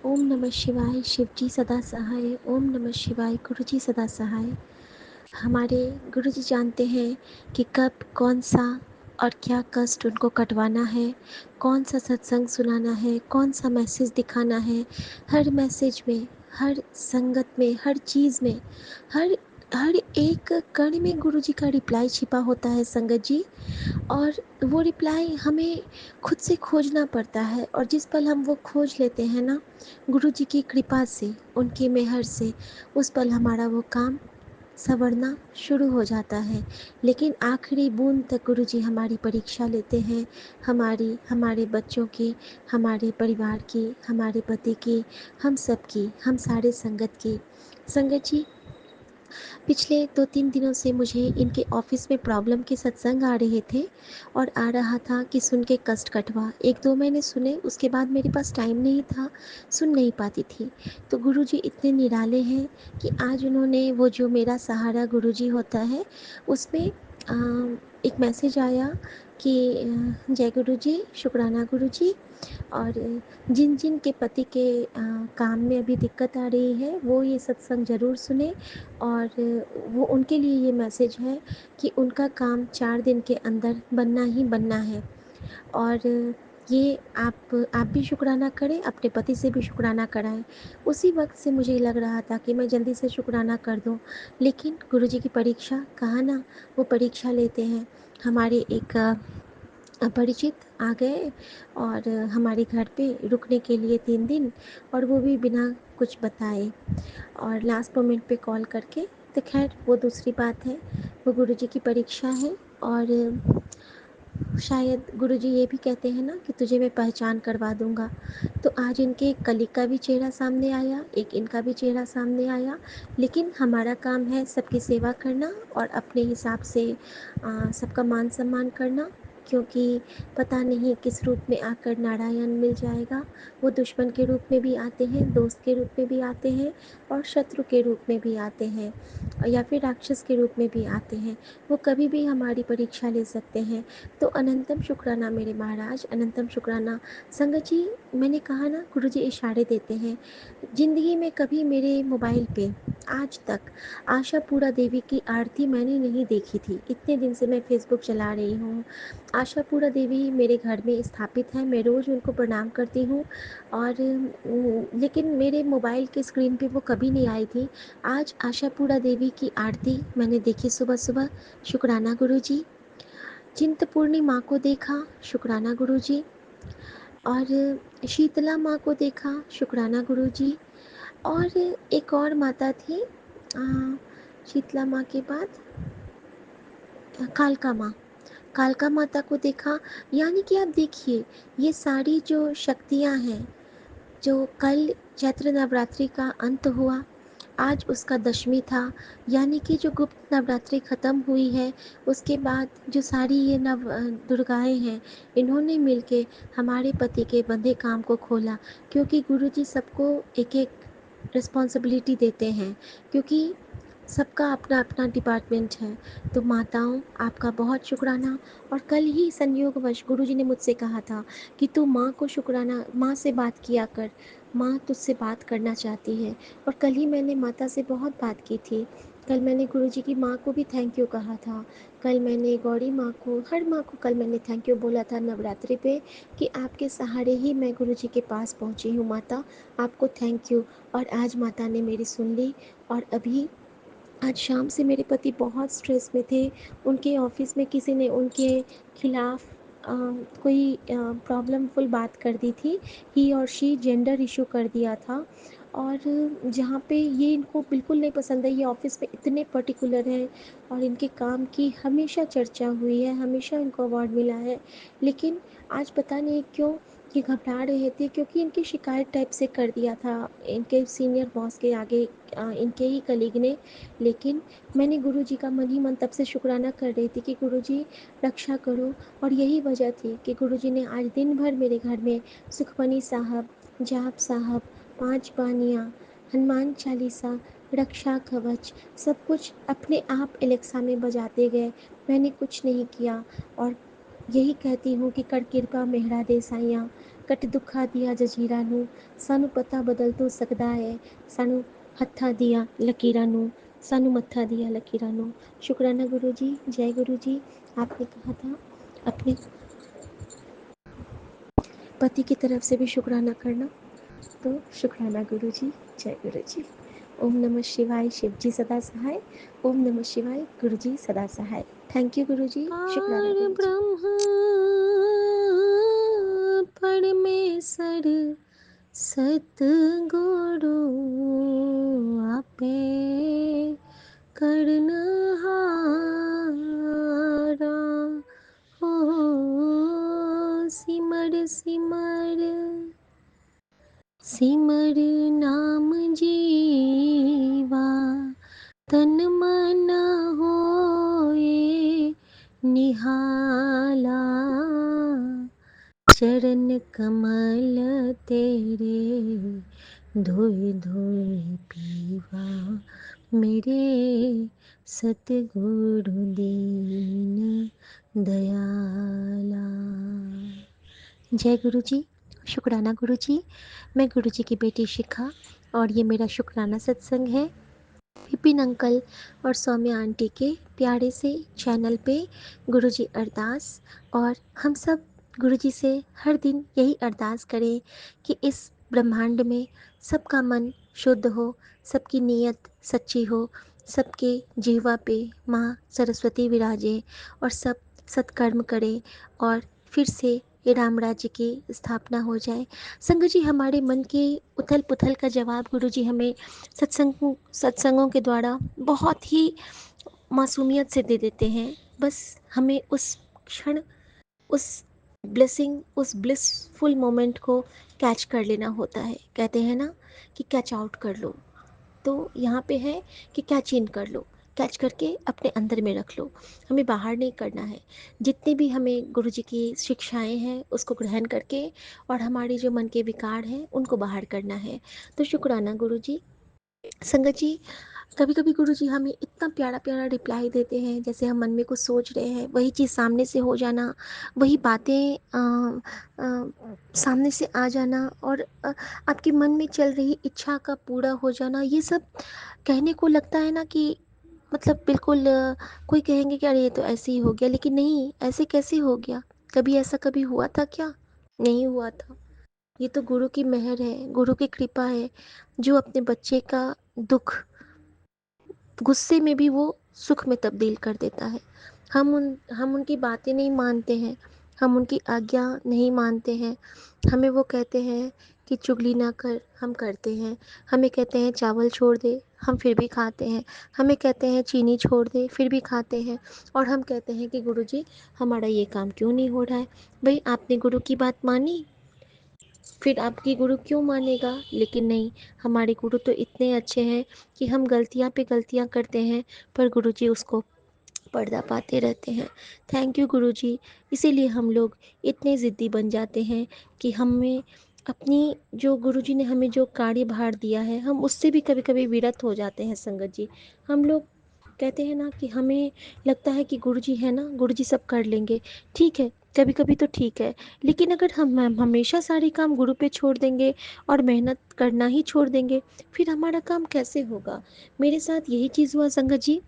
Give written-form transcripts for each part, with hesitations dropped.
ओम नमः शिवाय, शिवजी सदा सहाय। ओम नमः शिवाय, गुरुजी सदा सहाय। हमारे गुरुजी जानते हैं कि कब कौन सा और क्या कष्ट उनको कटवाना है, कौन सा सत्संग सुनाना है, कौन सा मैसेज दिखाना है। हर मैसेज में, हर संगत में, हर चीज़ में, हर हर एक कण में गुरुजी का रिप्लाई छिपा होता है संगत जी। और वो रिप्लाई हमें खुद से खोजना पड़ता है, और जिस पल हम वो खोज लेते हैं ना, गुरु जी की कृपा से, उनकी मेहर से, उस पल हमारा वो काम संवरना शुरू हो जाता है। लेकिन आखिरी बूंद तक गुरु जी हमारी परीक्षा लेते हैं, हमारे बच्चों की, हमारे परिवार की, हमारे पति की, हम सब की, हम सारे संगत की। संगत जी, पिछले 2-3 दिनों से मुझे इनके ऑफिस में प्रॉब्लम के सत्संग आ रहे थे, और आ रहा था कि सुन के कष्ट कटवा। 1-2 महीने सुने, उसके बाद मेरे पास टाइम नहीं था, सुन नहीं पाती थी। तो गुरुजी इतने निराले हैं कि आज उन्होंने वो जो मेरा सहारा गुरुजी होता है, उसमें एक मैसेज आया कि जय गुरुजी, शुक्राना गुरुजी, और जिन जिन के पति के काम में अभी दिक्कत आ रही है, वो ये सत्संग ज़रूर सुने। और वो उनके लिए ये मैसेज है कि उनका काम 4 दिन के अंदर बनना ही बनना है। और ये आप भी शुक्राना करें, अपने पति से भी शुक्राना कराएं। उसी वक्त से मुझे लग रहा था कि मैं जल्दी से शुक्राना कर दूं, लेकिन गुरुजी की परीक्षा कहाँ ना, वो परीक्षा लेते हैं। हमारे एक परिचित आ गए, और हमारे घर पे रुकने के लिए 3 दिन, और वो भी बिना कुछ बताए, और लास्ट मोमेंट पे कॉल करके। तो खैर वो दूसरी बात है, वो गुरुजी की परीक्षा है। और शायद गुरुजी ये भी कहते हैं ना कि तुझे मैं पहचान करवा दूंगा। तो आज इनके एक कलीग का भी चेहरा सामने आया, एक इनका भी चेहरा सामने आया। लेकिन हमारा काम है सबकी सेवा करना, और अपने हिसाब से सबका मान सम्मान करना, क्योंकि पता नहीं किस रूप में आकर नारायण मिल जाएगा। वो दुश्मन के रूप में भी आते हैं, दोस्त के रूप में भी आते हैं, और शत्रु के रूप में भी आते हैं, या फिर राक्षस के रूप में भी आते हैं। वो कभी भी हमारी परीक्षा ले सकते हैं। तो अनंतम शुक्राना मेरे महाराज, अनंतम शुक्राना। संगत जी, मैंने कहा ना, गुरु जी इशारे देते हैं। ज़िंदगी में कभी मेरे मोबाइल पे आज तक आशापुरा देवी की आरती मैंने नहीं देखी थी। इतने दिन से मैं फेसबुक चला रही हूँ। आशापुरा देवी मेरे घर में स्थापित है, मैं रोज़ उनको प्रणाम करती हूँ। और लेकिन मेरे मोबाइल के स्क्रीन पे वो कभी नहीं आई थी। आज आशापुरा देवी की आरती मैंने देखी सुबह सुबह। शुक्राना गुरु जी। चिंतपूर्णी माँ को देखा, शुक्राना गुरुजी। और शीतला माँ को देखा, शुक्राना गुरुजी। और एक और माता थी, शीतला माँ के बाद कालका माँ, कालका माता को देखा। यानी कि आप देखिए, ये सारी जो शक्तियाँ हैं, जो कल चैत्र नवरात्रि का अंत हुआ, आज उसका दशमी था। यानी कि जो गुप्त नवरात्रि ख़त्म हुई है, उसके बाद जो सारी ये नव दुर्गाएँ हैं, इन्होंने मिलके हमारे पति के बंधे काम को खोला। क्योंकि गुरुजी सबको एक एक रिस्पॉन्सिबिलिटी देते हैं, क्योंकि सबका अपना अपना डिपार्टमेंट है। तो माताओं, आपका बहुत शुक्राना। और कल ही संयोगवश गुरुजी ने मुझसे कहा था कि तू माँ को शुक्राना, माँ से बात किया कर, माँ तुझसे बात करना चाहती है। और कल ही मैंने माता से बहुत बात की थी। कल मैंने गुरुजी की माँ को भी थैंक यू कहा था। कल मैंने गौरी माँ को, हर माँ को कल मैंने थैंक यू बोला था नवरात्रि पे, कि आपके सहारे ही मैं गुरुजी के पास पहुँची हूँ माता, आपको थैंक यू। और आज माता ने मेरी सुन ली। और अभी आज शाम से मेरे पति बहुत स्ट्रेस में थे। उनके ऑफिस में किसी ने उनके खिलाफ कोई प्रॉब्लमफुल बात कर दी थी। ही और शी जेंडर इशू कर दिया था। और जहाँ पे ये इनको बिल्कुल नहीं पसंद है, ये ऑफिस में इतने पर्टिकुलर हैं, और इनके काम की हमेशा चर्चा हुई है, हमेशा इनको अवार्ड मिला है। लेकिन आज पता नहीं क्यों ये घबरा रहे थे, क्योंकि इनकी शिकायत टाइप से कर दिया था इनके सीनियर बॉस के आगे, इनके ही कलीग ने। लेकिन मैंने गुरुजी का मन ही मन तब से शुक्राना कर रही थी कि गुरुजी रक्षा करो। और यही वजह थी कि गुरुजी ने आज दिन भर मेरे घर में सुखमनी साहब, जाप साहब, 5 बानियाँ, हनुमान चालीसा, रक्षा कवच, सब कुछ अपने आप एलेक्सा में बजाते गए। मैंने कुछ नहीं किया। और यही कहती हूँ कि कर कृपा मेहरा दे साइयाँ, कट दुखा दिया जजीरा नू, सानू पता बदल तो सकदा है, सानू हत्था दिया लकीरां नू, सानू मत्था दिया लकीरां नू। शुक्राना गुरु जी, जय गुरु जी। आपने कहा था अपने पति की तरफ से भी शुक्राना करना, तो शुक्राना गुरु जी, जय गुरु जी। ओम नमः शिवाय, शिव जी सदा सहाय। ओम नमः शिवाय, गुरु जी सदा सहाय। थैंक यू गुरु जी, शुक्राना गुरु जी। ब्रह्म परमेश्वर सतगुरु आपे करनहारा हो, सिमर सिमर सिमर नाम जीवा, तन मन होए निहाला, चरण कमल तेरे धोए धोए पीवा, मेरे सतगुरु दीन दयाला। जय गुरु जी, शुक्राना गुरु जी। मैं गुरु जी की बेटी शिखा और ये मेरा शुक्राना सत्संग है विपिन अंकल और सौम्या आंटी के प्यारे से चैनल पे गुरु जी अरदास। और हम सब गुरु जी से हर दिन यही अरदास करें कि इस ब्रह्मांड में सबका मन शुद्ध हो, सबकी नीयत सच्ची हो, सबके जिह्वा पे माँ सरस्वती विराजे और सब सत्कर्म करें और फिर से ये राम राज्य की स्थापना हो जाए। संग जी, हमारे मन के उथल पुथल का जवाब गुरु जी हमें सत्संगों के द्वारा बहुत ही मासूमियत से दे देते हैं। बस हमें उस क्षण, उस ब्लेसिंग, उस ब्लिसफुल मोमेंट को कैच कर लेना होता है। कहते हैं ना कि कैच आउट कर लो, तो यहाँ पे है कि कैच इन कर लो, कैच करके अपने अंदर में रख लो, हमें बाहर नहीं करना है। जितने भी हमें गुरु जी की शिक्षाएं हैं उसको ग्रहण करके और हमारे जो मन के विकार हैं उनको बाहर करना है। तो शुक्राना गुरु जी। संगत जी, कभी कभी गुरु जी हमें इतना प्यारा प्यारा रिप्लाई देते हैं, जैसे हम मन में कुछ सोच रहे हैं वही चीज़ सामने से हो जाना, वही बातें सामने से आ जाना और आपके मन में चल रही इच्छा का पूरा हो जाना। ये सब कहने को लगता है ना कि मतलब बिल्कुल कोई कहेंगे कि अरे ये तो ऐसे ही हो गया, लेकिन नहीं, ऐसे कैसे हो गया? कभी ऐसा कभी हुआ था क्या? नहीं हुआ था। ये तो गुरु की मेहर है, गुरु की कृपा है, जो अपने बच्चे का दुख गुस्से में भी वो सुख में तब्दील कर देता है। हम उनकी बातें नहीं मानते हैं, हम उनकी आज्ञा नहीं मानते हैं। हमें वो कहते हैं कि चुगली ना कर, हम करते हैं। हमें कहते हैं चावल छोड़ दे, हम फिर भी खाते हैं। हमें कहते हैं चीनी छोड़ दे, फिर भी खाते हैं। और हम कहते हैं कि गुरुजी हमारा ये काम क्यों नहीं हो रहा है। भाई आपने गुरु की बात मानी, फिर आपकी गुरु क्यों मानेगा? लेकिन नहीं, हमारे गुरु तो इतने अच्छे हैं कि हम गलतियाँ पे गलतियाँ करते हैं पर गुरु जी उसको पर्दा पाते रहते हैं। थैंक यू गुरु जी। इसीलिए हम लोग इतने ज़िद्दी बन जाते हैं कि हमें अपनी, जो गुरु जी ने हमें जो कार्यभार दिया है हम उससे भी कभी कभी विरत हो जाते हैं। संगत जी, हम लोग कहते हैं ना कि हमें लगता है कि गुरु जी है ना, गुरु जी सब कर लेंगे। ठीक है, कभी कभी तो ठीक है, लेकिन अगर हम हमेशा सारे काम गुरु पे छोड़ देंगे और मेहनत करना ही छोड़ देंगे, फिर हमारा काम कैसे होगा? मेरे साथ यही चीज़ हुआ संगत जी।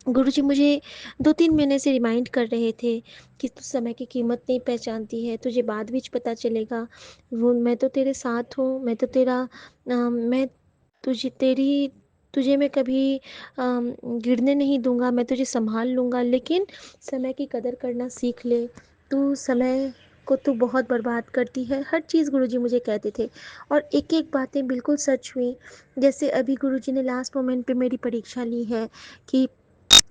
गुरुजी मुझे 2-3 महीने से रिमाइंड कर रहे थे कि तू समय की कीमत नहीं पहचानती है, तुझे बाद में पता चलेगा। वो मैं तो तेरे साथ हूँ, मैं तो तेरा मैं तुझे तेरी तुझे मैं कभी गिरने नहीं दूंगा, मैं तुझे संभाल लूँगा, लेकिन समय की कदर करना सीख ले। तू समय को तू बहुत बर्बाद करती है। हर चीज़ गुरुजी मुझे कहते थे और एक एक बातें बिल्कुल सच हुई। जैसे अभी गुरुजी ने लास्ट मोमेंट पे मेरी परीक्षा ली है कि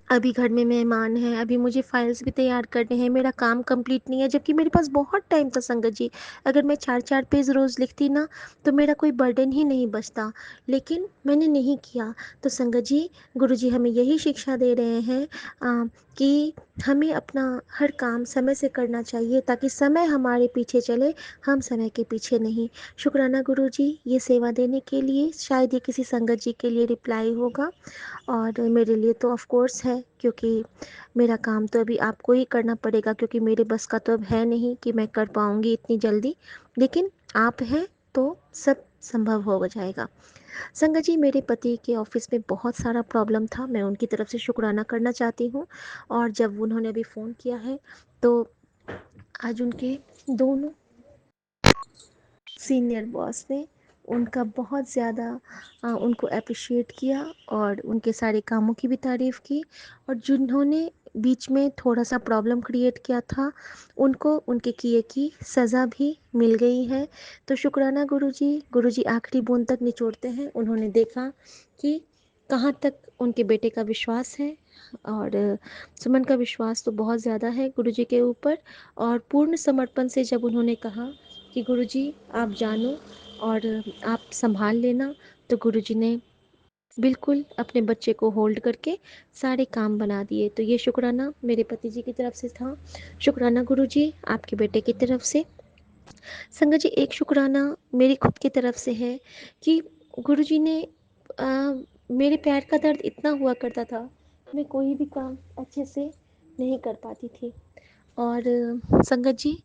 अभी घर में मेहमान हैं, अभी मुझे फाइल्स भी तैयार करने हैं, मेरा काम कंप्लीट नहीं है, जबकि मेरे पास बहुत टाइम था संगत जी। अगर मैं 4-4 पेज रोज़ लिखती ना तो मेरा कोई बर्डन ही नहीं बचता, लेकिन मैंने नहीं किया। तो संगत जी, गुरु जी हमें यही शिक्षा दे रहे हैं कि हमें अपना हर काम समय से करना चाहिए ताकि समय हमारे पीछे चले, हम समय के पीछे नहीं। शुक्राना गुरु जी ये सेवा देने के लिए। शायद ये किसी संगत जी के लिए रिप्लाई होगा और मेरे लिए तो ऑफ कोर्स है, है, क्योंकि मेरा काम तो अभी आपको ही करना पड़ेगा, क्योंकि मेरे बस का तो अब है नहीं कि मैं कर पाऊँगी इतनी जल्दी, लेकिन आप हैं तो सब संभव हो जाएगा। संगत जी, मेरे पति के ऑफ़िस में बहुत सारा प्रॉब्लम था, मैं उनकी तरफ से शुक्राना करना चाहती हूँ। और जब उन्होंने अभी फ़ोन किया है, तो आज उनके दोनों सीनियर बॉस ने उनका बहुत ज़्यादा उनको एप्रिशिएट किया और उनके सारे कामों की भी तारीफ़ की, और जिन्होंने बीच में थोड़ा-सा प्रॉब्लम क्रिएट किया था, उनको उनके किए की सज़ा भी मिल गई है। तो शुक्राना गुरुजी आखिरी बूँद तक निचोड़ते हैं। उन्होंने देखा कि कहाँ तक उनके बेटे का विश्वास है, और सुमन का विश्वास तो बहुत ज़्यादा है गुरुजी के ऊपर। और पूर्ण समर्पण से जब उन्होंने कहा कि गुरुजी आप जानो और आप संभाल लेना, तो गुरुजी ने बिल्कुल अपने बच्चे को होल्ड करके सारे काम बना दिए। तो ये शुक्राना मेरे पति जी की तरफ से था, शुक्राना गुरुजी आपके बेटे की तरफ से। संगत जी, एक शुक्राना मेरी खुद की तरफ से है कि गुरुजी ने मेरे पैर का दर्द इतना हुआ करता था, मैं कोई भी काम अच्छे से नहीं कर पाती थी। और संगत जी,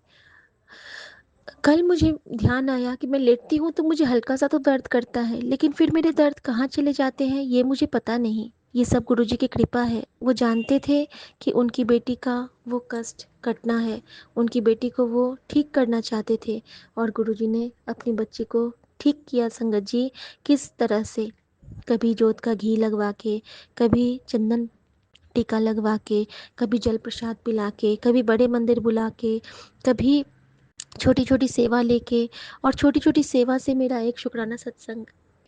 कल मुझे ध्यान आया कि मैं लेटती हूँ तो मुझे हल्का सा तो दर्द करता है, लेकिन फिर मेरे दर्द कहाँ चले जाते हैं ये मुझे पता नहीं। ये सब गुरुजी की कृपा है। वो जानते थे कि उनकी बेटी का वो कष्ट कटना है, उनकी बेटी को वो ठीक करना चाहते थे, और गुरुजी ने अपनी बच्ची को ठीक किया। संगत जी, किस तरह से, कभी जोत का घी लगवा के, कभी चंदन टीका लगवा के, कभी जल प्रसाद पिला के, कभी बड़े मंदिर बुला के, कभी छोटी छोटी सेवा लेके। और छोटी छोटी सेवा से मेरा एक शुक्राना सत्संग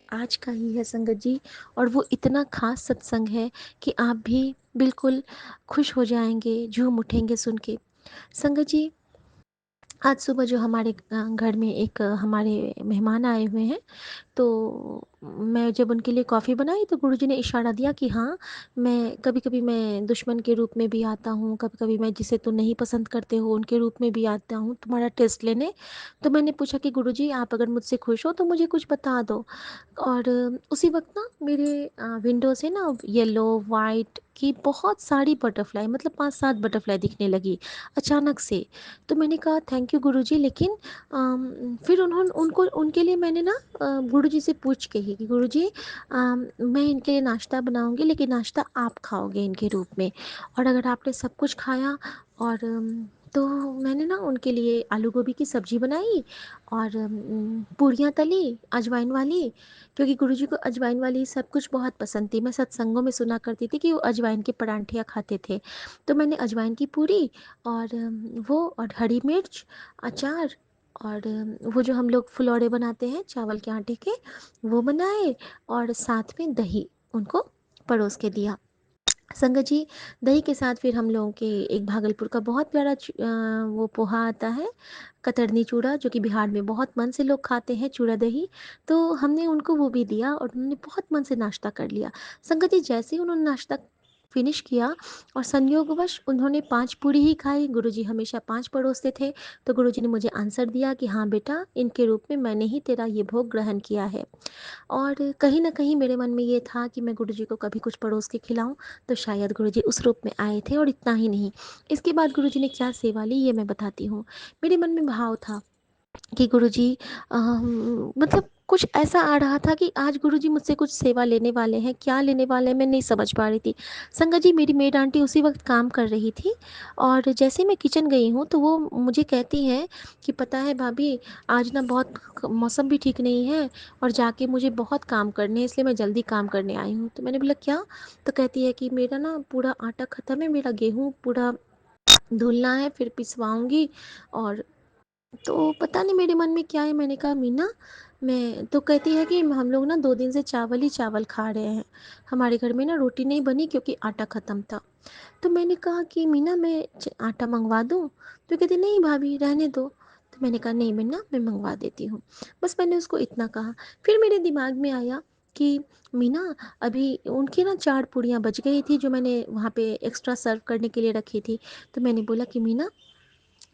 आज का ही है संगत जी, और वो इतना खास सत्संग है कि आप भी बिल्कुल खुश हो जाएंगे, झूम उठेंगे सुन के। संगत जी, आज सुबह जो हमारे घर में एक हमारे मेहमान आए हुए हैं, तो मैं जब उनके लिए कॉफ़ी बनाई तो गुरुजी ने इशारा दिया कि हाँ, मैं कभी-कभी मैं दुश्मन के रूप में भी आता हूँ, कभी-कभी मैं जिसे तुम नहीं पसंद करते हो उनके रूप में भी आता हूँ तुम्हारा टेस्ट लेने। तो मैंने पूछा कि गुरुजी, आप अगर मुझसे खुश हो तो मुझे कुछ बता दो। और उसी वक़्त ना मेरे विंडो से ना येलो, वाइट की बहुत सारी बटरफ्लाई, मतलब 5-7 बटरफ्लाई दिखने लगी अचानक से। तो मैंने कहा थैंक यू गुरुजी, लेकिन फिर उन्होंने उनको उनके लिए मैंने ना गुरुजी से पूछ के ही कि गुरुजी, मैं इनके लिए नाश्ता बनाऊंगी, लेकिन नाश्ता आप खाओगे इनके रूप में, और अगर आपने सब कुछ खाया, और तो मैंने ना उनके लिए आलू गोभी की सब्जी बनाई और पूरियाँ तली अजवाइन वाली, क्योंकि गुरुजी को अजवाइन वाली सब कुछ बहुत पसंद थी। मैं सत्संगों में सुना करती थी कि वो अजवाइन के परांठियाँ खाते थे। तो मैंने अजवाइन की पूरी और वो और हरी मिर्च, अचार, और वो जो हम लोग फुलौड़े बनाते हैं चावल के आटे के, वो बनाए, और साथ में दही उनको परोस के दिया। संगत जी, दही के साथ फिर हम लोगों के एक भागलपुर का बहुत प्यारा वो पोहा आता है, कतरनी चूड़ा, जो कि बिहार में बहुत मन से लोग खाते हैं, चूड़ा दही। तो हमने उनको वो भी दिया और उन्होंने बहुत मन से नाश्ता कर लिया। संगत जी, जैसे ही उन्होंने नाश्ता फिनिश किया और संयोगवश उन्होंने 5 पूरी ही खाई, गुरुजी हमेशा 5 परोसते थे, तो गुरुजी ने मुझे आंसर दिया कि हाँ बेटा, इनके रूप में मैंने ही तेरा ये भोग ग्रहण किया है। और कहीं न कहीं मेरे मन में ये था कि मैं गुरुजी को कभी कुछ परोस के खिलाऊँ, तो शायद गुरुजी उस रूप में आए थे। और इतना ही नहीं, इसके बाद गुरुजी ने क्या सेवा ली ये मैं बताती हूँ। मेरे मन में भाव था कि गुरुजी, मतलब कुछ ऐसा आ रहा था कि आज गुरुजी मुझसे कुछ सेवा लेने वाले हैं, क्या लेने वाले हैं मैं नहीं समझ पा रही थी। संगत जी, मेरी मेड आंटी उसी वक़्त काम कर रही थी, और जैसे ही मैं किचन गई हूँ तो वो मुझे कहती हैं कि पता है भाभी, आज ना बहुत मौसम भी ठीक नहीं है, और जाके मुझे बहुत काम करने हैं, इसलिए मैं जल्दी काम करने आई हूँ। तो मैंने बोला क्या? तो कहती है कि मेरा ना पूरा आटा ख़त्म है, मेरा गेहूँ पूरा धुलना है, फिर पिसवाऊँगी। और तो पता नहीं मेरे मन में क्या है, मैंने कहा मीना, मैं तो कहती है कि हम लोग ना 2 दिन से चावल ही चावल खा रहे हैं, हमारे घर में ना रोटी नहीं बनी क्योंकि आटा ख़त्म था। तो मैंने कहा कि मीना, मैं आटा मंगवा दूँ? तो कहती नहीं भाभी रहने दो। तो मैंने कहा नहीं मीना, मैं मंगवा देती हूँ। बस मैंने उसको इतना कहा। फिर मेरे दिमाग में आया कि मीना, अभी उनकी ना 4 पूड़ियाँ बच गई थी जो मैंने वहाँ पे एक्स्ट्रा सर्व करने के लिए रखी थी। तो मैंने बोला कि मीना,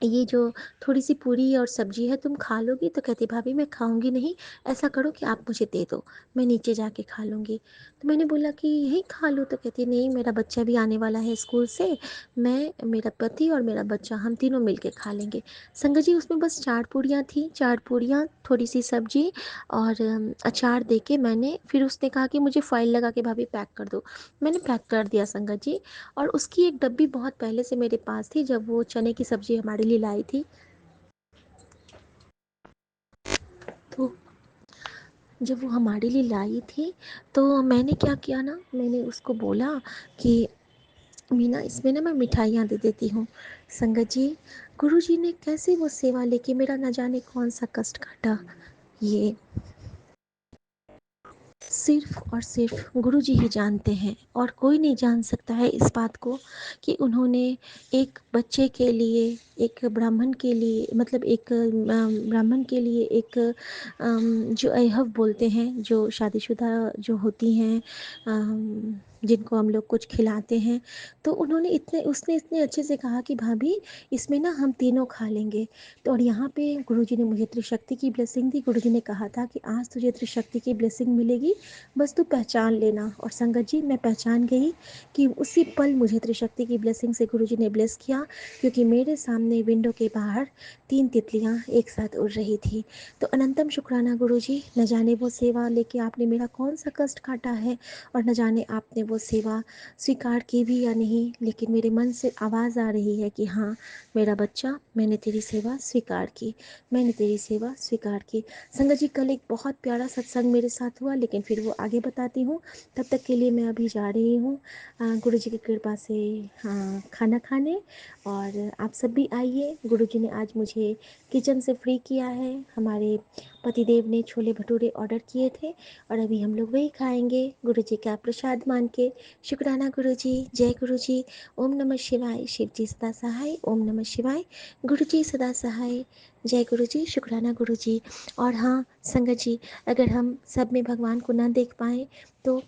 ये जो थोड़ी-सी पूरी और सब्ज़ी है तुम खा लोगी? तो कहती भाभी मैं खाऊँगी नहीं, ऐसा करो कि आप मुझे दे दो, मैं नीचे जाके खा लूँगी। तो मैंने बोला कि यहीं खा लो, तो कहती नहीं मेरा बच्चा भी आने वाला है स्कूल से, मैं, मेरा पति और मेरा बच्चा हम तीनों मिल के खा लेंगे। संगत जी उसमें बस 4 पूड़ियाँ थी, 4 पूड़ियाँ, थोड़ी-सी सब्ज़ी और अचार दे के मैंने, फिर उसने कहा कि मुझे फ़ॉइल लगा के भाभी पैक कर दो। मैंने पैक कर दिया संगत जी। और उसकी एक डब्बी बहुत पहले से मेरे पास थी, जब वो चने की सब्ज़ी हमारे लिए लाई थी। तो जब वो हमारे लिए लाई थी तो मैंने क्या किया ना, मैंने उसको बोला कि मीना इसमें ना मैं मिठाइयाँ दे देती हूँ। संगत जी, गुरुजी ने कैसे वो सेवा लेके मेरा न जाने कौन सा कष्ट काटा, ये सिर्फ़ और सिर्फ़ गुरुजी ही जानते हैं, और कोई नहीं जान सकता है इस बात को कि उन्होंने एक बच्चे के लिए, एक ब्राह्मण के लिए, मतलब एक ब्राह्मण के लिए एक जो अहव बोलते हैं, जो शादीशुदा जो होती हैं, जिनको हम लोग कुछ खिलाते हैं, तो उन्होंने उसने इतने अच्छे से कहा कि भाभी इसमें ना हम तीनों खा लेंगे। तो और यहाँ पे गुरुजी ने मुझे त्रिशक्ति की ब्लेसिंग दी। गुरुजी ने कहा था कि आज तुझे त्रिशक्ति की ब्लेसिंग मिलेगी, बस तू पहचान लेना। और संगत जी मैं पहचान गई कि उसी पल मुझे त्रिशक्ति की ब्लेसिंग से गुरुजी ने ब्लेस किया, क्योंकि मेरे सामने विंडो के बाहर 3 तितलियाँ एक साथ उड़ रही थी। तो अनंतम शुक्राना गुरुजी, न जाने वो सेवा लेके आपने मेरा कौन सा कष्ट काटा है, और न जाने आपने वो सेवा स्वीकार की भी या नहीं, लेकिन मेरे मन से आवाज़ आ रही है कि हाँ मेरा बच्चा, मैंने तेरी सेवा स्वीकार की, मैंने तेरी सेवा स्वीकार की। संगत जी कल एक बहुत प्यारा सत्संग मेरे साथ हुआ, लेकिन फिर वो आगे बताती हूँ। तब तक के लिए मैं अभी जा रही हूँ गुरु जी की कृपा से खाना खाने। और आप सब भी आइए, गुरु जी ने आज मुझे किचन से फ्री किया है। हमारे पतिदेव ने छोले भटूरे ऑर्डर किए थे और अभी हम लोग वही खाएंगे गुरु जी का प्रसाद मान के। शुक्राना गुरु जी, जय गुरु जी। ओम नमः शिवाय। शिव जी सदा सहाय। ओम नमः शिवाय। गुरु जी सदा सहाय। जय गुरु जी। शुक्राना गुरु जी। और हाँ संगत जी, अगर हम सब में भगवान को ना देख पाएँ तो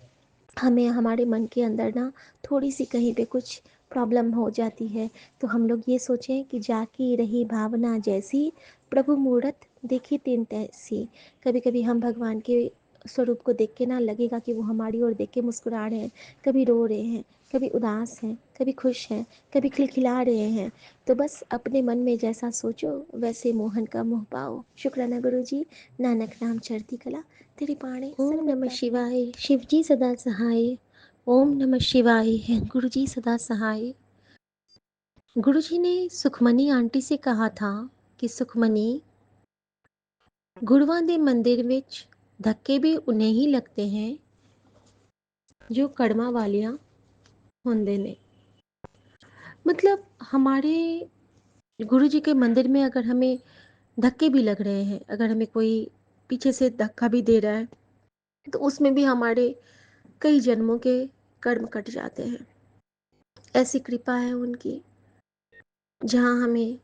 हमें हमारे मन के अंदर ना थोड़ी सी कहीं पे कुछ प्रॉब्लम हो जाती है, तो हम लोग ये सोचें कि जाकी रही भावना जैसी, प्रभु मूरत देखी तिन तैसी। कभी कभी हम भगवान के स्वरूप को देख के ना लगेगा कि वो हमारी ओर देख के मुस्कुरा रहे हैं, कभी रो रहे हैं, कभी उदास हैं, कभी खुश हैं, कभी खिलखिला रहे हैं। तो बस अपने मन में जैसा सोचो वैसे मोहन का मोह पाओ। शुक्राना गुरु जी। नानक नाम चढ़ती कला तेरी पाणी ओम नमः शिवाय। शिव जी सदा सहाय। ओम नमः शिवाय। गुरु जी सदा सहाय। गुरु जी ने सुखमनी आंटी से कहा था कि सुखमनी, गुरुआं दे मंदिर विच धक्के भी उन्हें ही लगते हैं जो कड़मा वालियां होंदे ने। मतलब हमारे गुरु जी के मंदिर में अगर हमें धक्के भी लग रहे हैं, अगर हमें कोई पीछे से धक्का भी दे रहा है, तो उसमें भी हमारे कई जन्मों के कर्म कट जाते हैं। ऐसी कृपा है उनकी, जहाँ हमें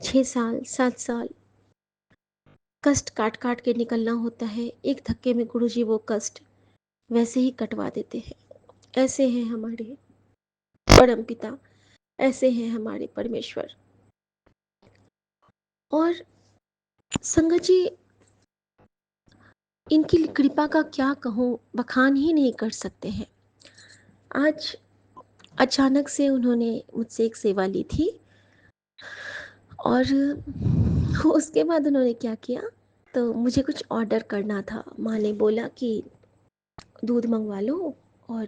6 साल 7 साल कष्ट काट काट के निकलना होता है, एक धक्के में गुरुजी वो कष्ट वैसे ही कटवा देते हैं। ऐसे हैं हमारे परम पिता, ऐसे हैं हमारे परमेश्वर। और संगत जी, इनकी कृपा का क्या कहूँ, बखान ही नहीं कर सकते हैं। आज अचानक से उन्होंने मुझसे एक सेवा ली थी, और उसके बाद उन्होंने क्या किया, तो मुझे कुछ ऑर्डर करना था। माँ ने बोला कि दूध मंगवा लो और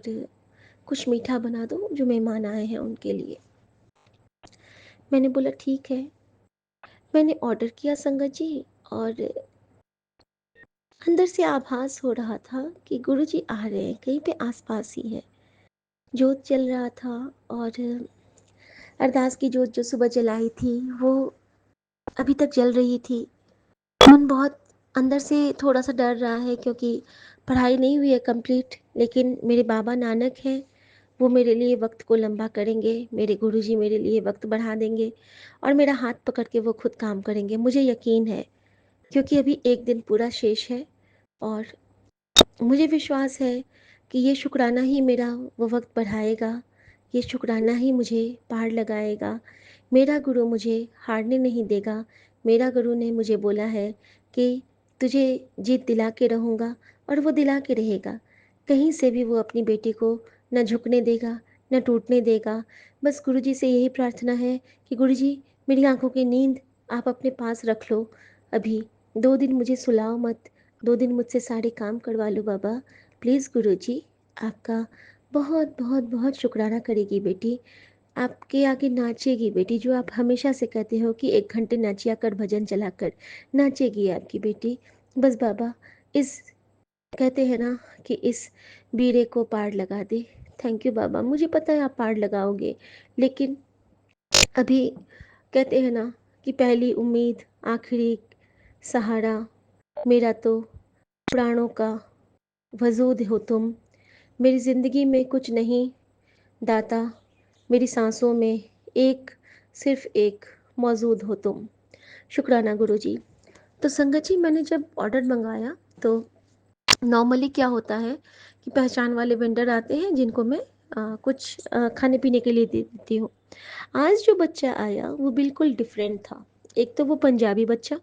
कुछ मीठा बना दो, जो मेहमान आए हैं उनके लिए। मैंने बोला ठीक है। मैंने ऑर्डर किया संगत जी, और अंदर से आभास हो रहा था कि गुरुजी आ रहे हैं, कहीं पे आसपास ही है। जोत जल रहा था, और अरदास की जोत जो सुबह जलाई थी वो अभी तक जल रही थी। मन बहुत अंदर से थोड़ा सा डर रहा है, क्योंकि पढ़ाई नहीं हुई है कंप्लीट, लेकिन मेरे बाबा नानक हैं, वो मेरे लिए वक्त को लंबा करेंगे, मेरे गुरुजी मेरे लिए वक्त बढ़ा देंगे, और मेरा हाथ पकड़ के वो खुद काम करेंगे, मुझे यकीन है। क्योंकि अभी एक दिन पूरा शेष है, और मुझे विश्वास है कि ये शुक्राना ही मेरा वो वक्त बढ़ाएगा, ये शुक्राना ही मुझे पार लगाएगा, मेरा गुरु मुझे हारने नहीं देगा। मेरा गुरु ने मुझे बोला है कि तुझे जीत दिला के रहूँगा और वो दिला के रहेगा। कहीं से भी वो अपनी बेटी को न झुकने देगा, न टूटने देगा। बस गुरुजी से यही प्रार्थना है कि गुरुजी मेरी आँखों की नींद आप अपने पास रख लो अभी। 2 दिन मुझे सुलाओ मत, 2 दिन मुझसे सारे काम करवा लो बाबा। प्लीज़ गुरुजी, आपका बहुत बहुत बहुत शुक्राना करेगी बेटी। आपके आगे नाचेगी बेटी, जो आप हमेशा से कहते हो कि 1 घंटे नाचिया कर भजन चलाकर, नाचेगी आपकी बेटी। बस बाबा इस कहते हैं ना कि इस बीड़े को पार लगा दे। थैंक यू बाबा, मुझे पता है आप पार लगाओगे, लेकिन अभी कहते हैं ना कि पहली उम्मीद, आखिरी सहारा, मेरा तो प्राणों का वजूद हो तुम। मेरी ज़िंदगी में कुछ नहीं दाता, मेरी सांसों में एक, सिर्फ एक मौजूद हो तुम। शुक्राना गुरुजी। तो संगत जी, मैंने जब ऑर्डर मंगाया तो नॉर्मली क्या होता है कि पहचान वाले वेंडर आते हैं जिनको मैं कुछ खाने पीने के लिए दे देती हूँ। आज जो बच्चा आया वो बिल्कुल डिफरेंट था। एक तो वो पंजाबी बच्चा,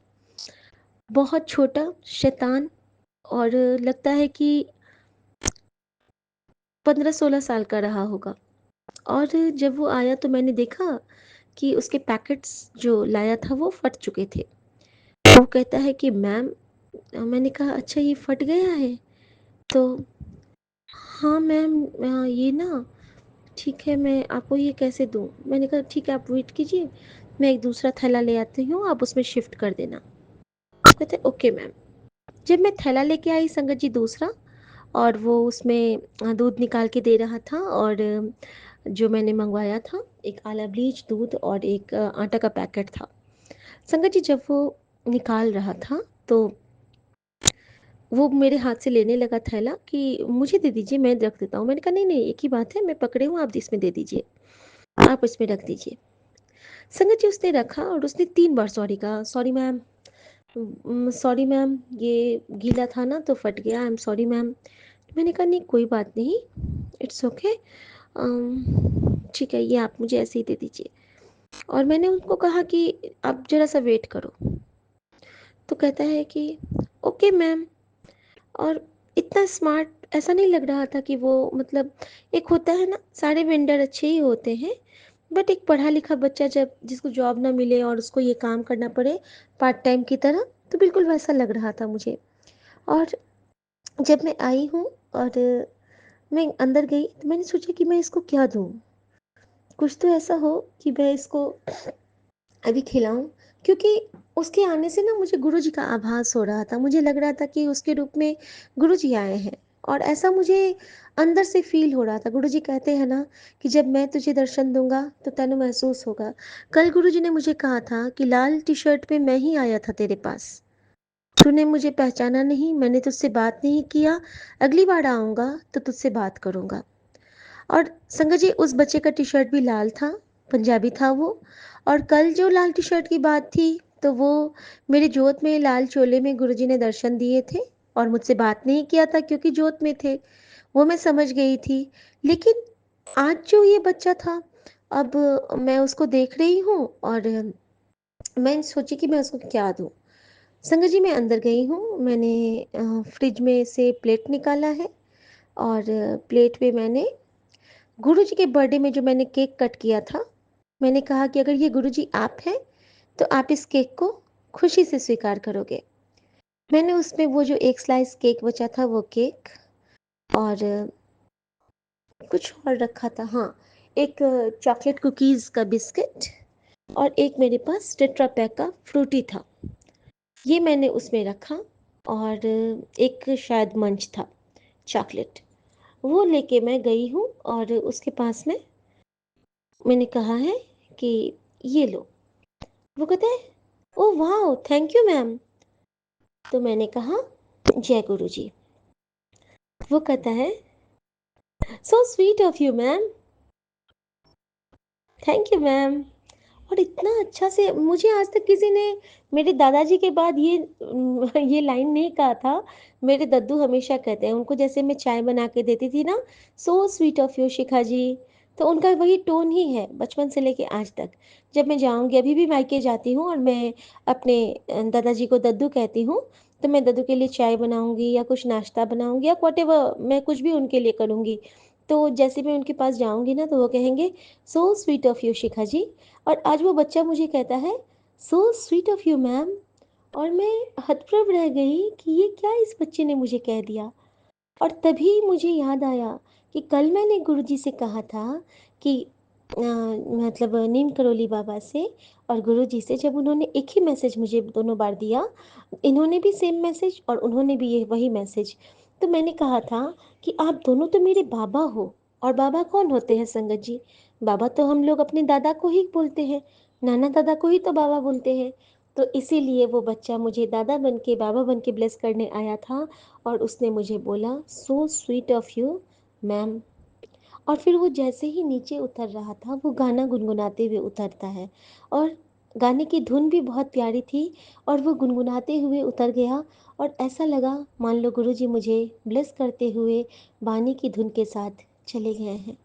बहुत छोटा, शैतान, और लगता है कि 15-16 साल का रहा होगा। और जब वो आया तो मैंने देखा कि उसके पैकेट्स जो लाया था वो फट चुके थे। वो कहता है कि मैम, मैंने कहा अच्छा ये फट गया है? तो हाँ मैम, ये ना ठीक है, मैं आपको ये कैसे दूँ? मैंने कहा ठीक है, आप वेट कीजिए, मैं एक दूसरा थैला ले आती हूँ, आप उसमें शिफ्ट कर देना। कहते ओके मैम। जब मैं थैला लेके आई संगत जी दूसरा, और वो उसमें दूध निकाल के दे रहा था, और जो मैंने मंगवाया था एक आला ब्लीच दूध और एक आटा का पैकेट था। संगत जी जब वो निकाल रहा था तो वो मेरे हाथ से लेने लगा थैला कि मुझे दे दीजिए, मैं रख देता हूँ। मैंने कहा नहीं नहीं, एक ही बात है, मैं पकड़े हूँ, आप इसमें दे दीजिए, आप इसमें रख दीजिए। संगत जी उसने रखा और उसने 3 बार सॉरी कहा। सॉरी मैम, सॉरी मैम, ये गीला था ना तो फट गया, आई एम सॉरी मैम। मैंने कहा नहीं कोई बात नहीं, इट्स ओके, ठीक है, ये आप मुझे ऐसे ही दे दीजिए। और मैंने उनको कहा कि आप ज़रा सा वेट करो। तो कहता है कि ओके मैम। और इतना स्मार्ट ऐसा नहीं लग रहा था कि वो, मतलब एक होता है ना, सारे वेंडर अच्छे ही होते हैं, बट एक पढ़ा लिखा बच्चा जब जिसको जॉब ना मिले और उसको ये काम करना पड़े पार्ट टाइम की तरह, तो बिल्कुल वैसा लग रहा था मुझे। और जब मैं आई हूँ और मैं अंदर गई तो मैंने सोचा कि मैं इसको क्या दूँ, कुछ तो ऐसा हो कि मैं इसको अभी खिलाऊं, क्योंकि उसके आने से ना मुझे गुरुजी का आभास हो रहा था। मुझे लग रहा था कि उसके रूप में गुरुजी आए हैं, और ऐसा मुझे अंदर से फील हो रहा था। गुरुजी कहते हैं ना कि जब मैं तुझे दर्शन दूंगा तो तेन महसूस होगा। कल गुरुजी ने मुझे कहा था कि लाल टी शर्ट में मैं ही आया था तेरे पास, तूने मुझे पहचाना नहीं, मैंने तुझसे बात नहीं किया, अगली बार आऊँगा तो तुझसे बात करूँगा। और संगत जी उस बच्चे का टी शर्ट भी लाल था, पंजाबी था वो। और कल जो लाल टी शर्ट की बात थी, तो वो मेरी जोत में लाल चोले में गुरुजी ने दर्शन दिए थे और मुझसे बात नहीं किया था क्योंकि जोत में थे, वो मैं समझ गई थी। लेकिन आज जो ये बच्चा था, अब मैं उसको देख रही हूँ और मैं सोची कि मैं उसको क्या दूँ। संगत जी मैं अंदर गई हूँ, मैंने फ्रिज में से प्लेट निकाला है, और प्लेट पे मैंने गुरुजी के बर्थडे में जो मैंने केक कट किया था, मैंने कहा कि अगर ये गुरुजी आप हैं तो आप इस केक को खुशी से स्वीकार करोगे। मैंने उसमें वो जो एक स्लाइस केक बचा था वो केक, और कुछ और रखा था, हाँ, एक चॉकलेट कुकीज़ का बिस्किट, और एक मेरे पास टेट्रा पैक का फ्रूटी था। ये मैंने उसमें रखा, और एक शायद मंच था चॉकलेट, वो लेके मैं गई हूँ और उसके पास में मैंने कहा है कि ये लो। वो कहता है ओह वाह, थैंक यू मैम। तो मैंने कहा जय गुरु जी। वो कहता है so sweet of you ma'am, thank you ma'am. और इतना अच्छा से, मुझे आज तक किसी ने मेरे दादाजी के बाद ये लाइन नहीं कहा था। मेरे दद्दू हमेशा कहते हैं, उनको जैसे मैं चाय बना के देती थी ना, सो स्वीट ऑफ यू शिखा जी, तो उनका वही टोन ही है बचपन से लेके आज तक। जब मैं जाऊँगी, अभी भी मायके जाती हूँ और मैं अपने दादाजी को दद्दू कहती हूँ, तो मैं दद्दू के लिए चाय बनाऊँगी या कुछ नाश्ता बनाऊँगी या व्हाटएवर, मैं कुछ भी उनके लिए करूँगी। तो जैसे मैं उनके पास जाऊँगी ना, तो वो कहेंगे, "सो स्वीट ऑफ यू शिखा जी।" और आज वो बच्चा मुझे कहता है, "so sweet of you ma'am." और मैं हतप्रभ रह गई कि ये क्या इस बच्चे ने मुझे कह दिया। और तभी मुझे याद आया कि कल मैंने गुरुजी से कहा था कि मतलब नीम करोली बाबा से और गुरुजी से, जब उन्होंने एक ही मैसेज मुझे दोनों बार दिया, इन्होंने भी सेम मैसेज और उन्होंने भी ये वही मैसेज। तो मैंने कहा था कि आप दोनों तो मेरे बाबा हो। और बाबा कौन होते हैं संगत जी? बाबा तो हम लोग अपने दादा को ही बोलते हैं, नाना दादा को ही तो बाबा बोलते हैं। तो इसीलिए वो बच्चा मुझे दादा बन के, बाबा बन के ब्लेस करने आया था और उसने मुझे बोला, so sweet of you ma'am. और फिर वो जैसे ही नीचे उतर रहा था, वो गाना गुनगुनाते हुए उतरता है और गाने की धुन भी बहुत प्यारी थी और वो गुनगुनाते हुए उतर गया और ऐसा लगा मान लो गुरुजी मुझे ब्लेस करते हुए बानी की धुन के साथ चले गए हैं।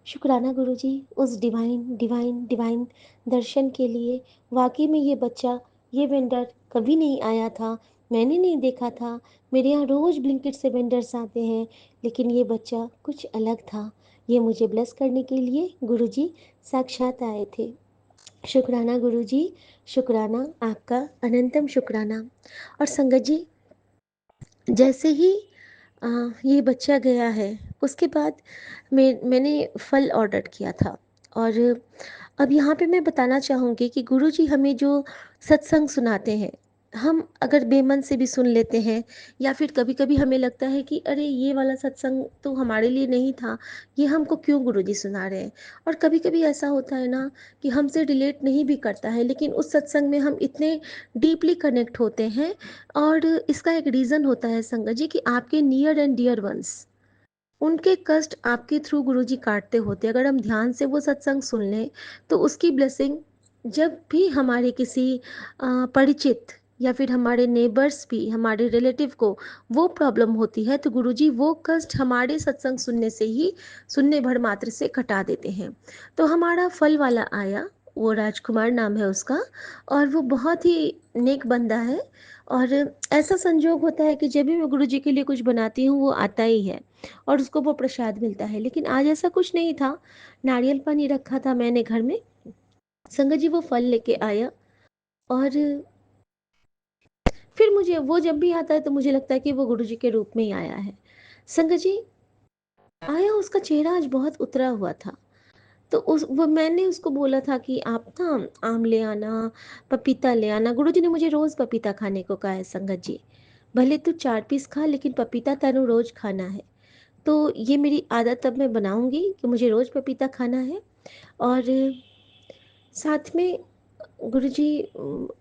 शुक्राना गुरुजी उस डिवाइन डिवाइन डिवाइन दर्शन के लिए। वाकई में ये बच्चा, ये वेंडर कभी नहीं आया था, मैंने नहीं देखा था। मेरे यहाँ रोज़ ब्लिंकिट से वेंडर्स आते हैं, लेकिन ये बच्चा कुछ अलग था। ये मुझे ब्लेस करने के लिए गुरुजी साक्षात आए थे। शुक्राना गुरुजी, शुक्राना, आपका अनंतम शुक्राना। और संगत जी, जैसे ही अ, ये बच्चा गया है, उसके बाद मैंने फल ऑर्डर किया था। और अब यहाँ पे मैं बताना चाहूँगी कि गुरुजी हमें जो सत्संग सुनाते हैं, हम अगर बेमन से भी सुन लेते हैं या फिर कभी-कभी हमें लगता है कि अरे ये वाला सत्संग तो हमारे लिए नहीं था, ये हमको क्यों गुरुजी सुना रहे हैं। और कभी-कभी ऐसा होता है ना कि हमसे रिलेट नहीं भी करता है, लेकिन उस सत्संग में हम इतने डीपली कनेक्ट होते हैं। और इसका एक रीज़न होता है संगत जी कि आपके नियर एंड डियर वंस, उनके कष्ट आपके थ्रू गुरुजी काटते होते हैं। अगर हम ध्यान से वो सत्संग सुन लें, तो उसकी ब्लेसिंग जब भी हमारे किसी परिचित या फिर हमारे नेबर्स भी, हमारे रिलेटिव को वो प्रॉब्लम होती है, तो गुरुजी वो कष्ट हमारे सत्संग सुनने से ही, सुनने भर मात्र से कटा देते हैं। तो हमारा फल वाला आया, वो राजकुमार नाम है उसका, और वो बहुत ही नेक बंदा है। और ऐसा संजोग होता है कि जब भी मैं गुरुजी के लिए कुछ बनाती हूँ, वो आता ही है और उसको वो प्रसाद मिलता है। लेकिन आज ऐसा कुछ नहीं था, नारियल पानी रखा था मैंने घर में, संगत जी वो फल लेके आया। और फिर मुझे वो जब भी आता है तो मुझे लगता है कि वो गुरुजी के रूप में ही आया है। संगत जी आया, उसका चेहरा आज बहुत उतरा हुआ था। तो उस वो मैंने उसको बोला था कि आप ना आम ले आना, पपीता ले आना। गुरुजी ने मुझे रोज़ पपीता खाने को कहा है संगत जी। भले तू 4 पीस खा, लेकिन पपीता तेनू रोज़ खाना है। तो ये मेरी आदत अब मैं बनाऊँगी कि मुझे रोज़ पपीता खाना है। और साथ में गुरुजी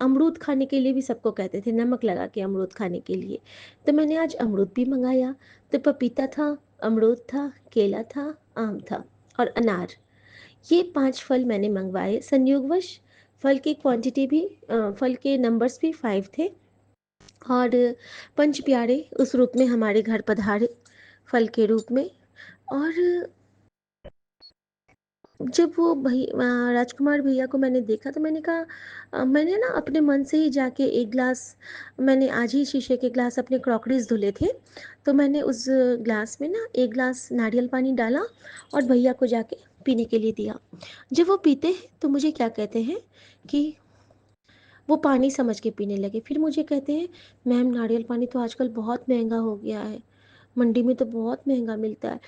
अमरूद खाने के लिए भी सबको कहते थे, नमक लगा के अमरूद खाने के लिए। तो मैंने आज अमरूद भी मंगाया। तो पपीता था, अमरूद था, केला था, आम था और अनार। ये 5 फल मैंने मंगवाए। संयोगवश फल की क्वांटिटी भी, फल के नंबर्स भी 5 थे। और पंच प्यारे उस रूप में हमारे घर पधारे, फल के रूप में। और जब वो राजकुमार भैया को मैंने देखा, तो मैंने कहा, मैंने ना अपने मन से ही जाके एक ग्लास, मैंने आज ही शीशे के ग्लास अपने क्रॉकरीज धुले थे, तो मैंने उस ग्लास में ना एक ग्लास नारियल पानी डाला और भैया को जाके पीने के लिए दिया। जब वो पीते हैं तो मुझे क्या कहते हैं कि वो पानी समझ के पीने लगे। फिर मुझे कहते हैं, मैम नारियल पानी तो आजकल बहुत महंगा हो गया है, मंडी में तो बहुत महंगा मिलता है।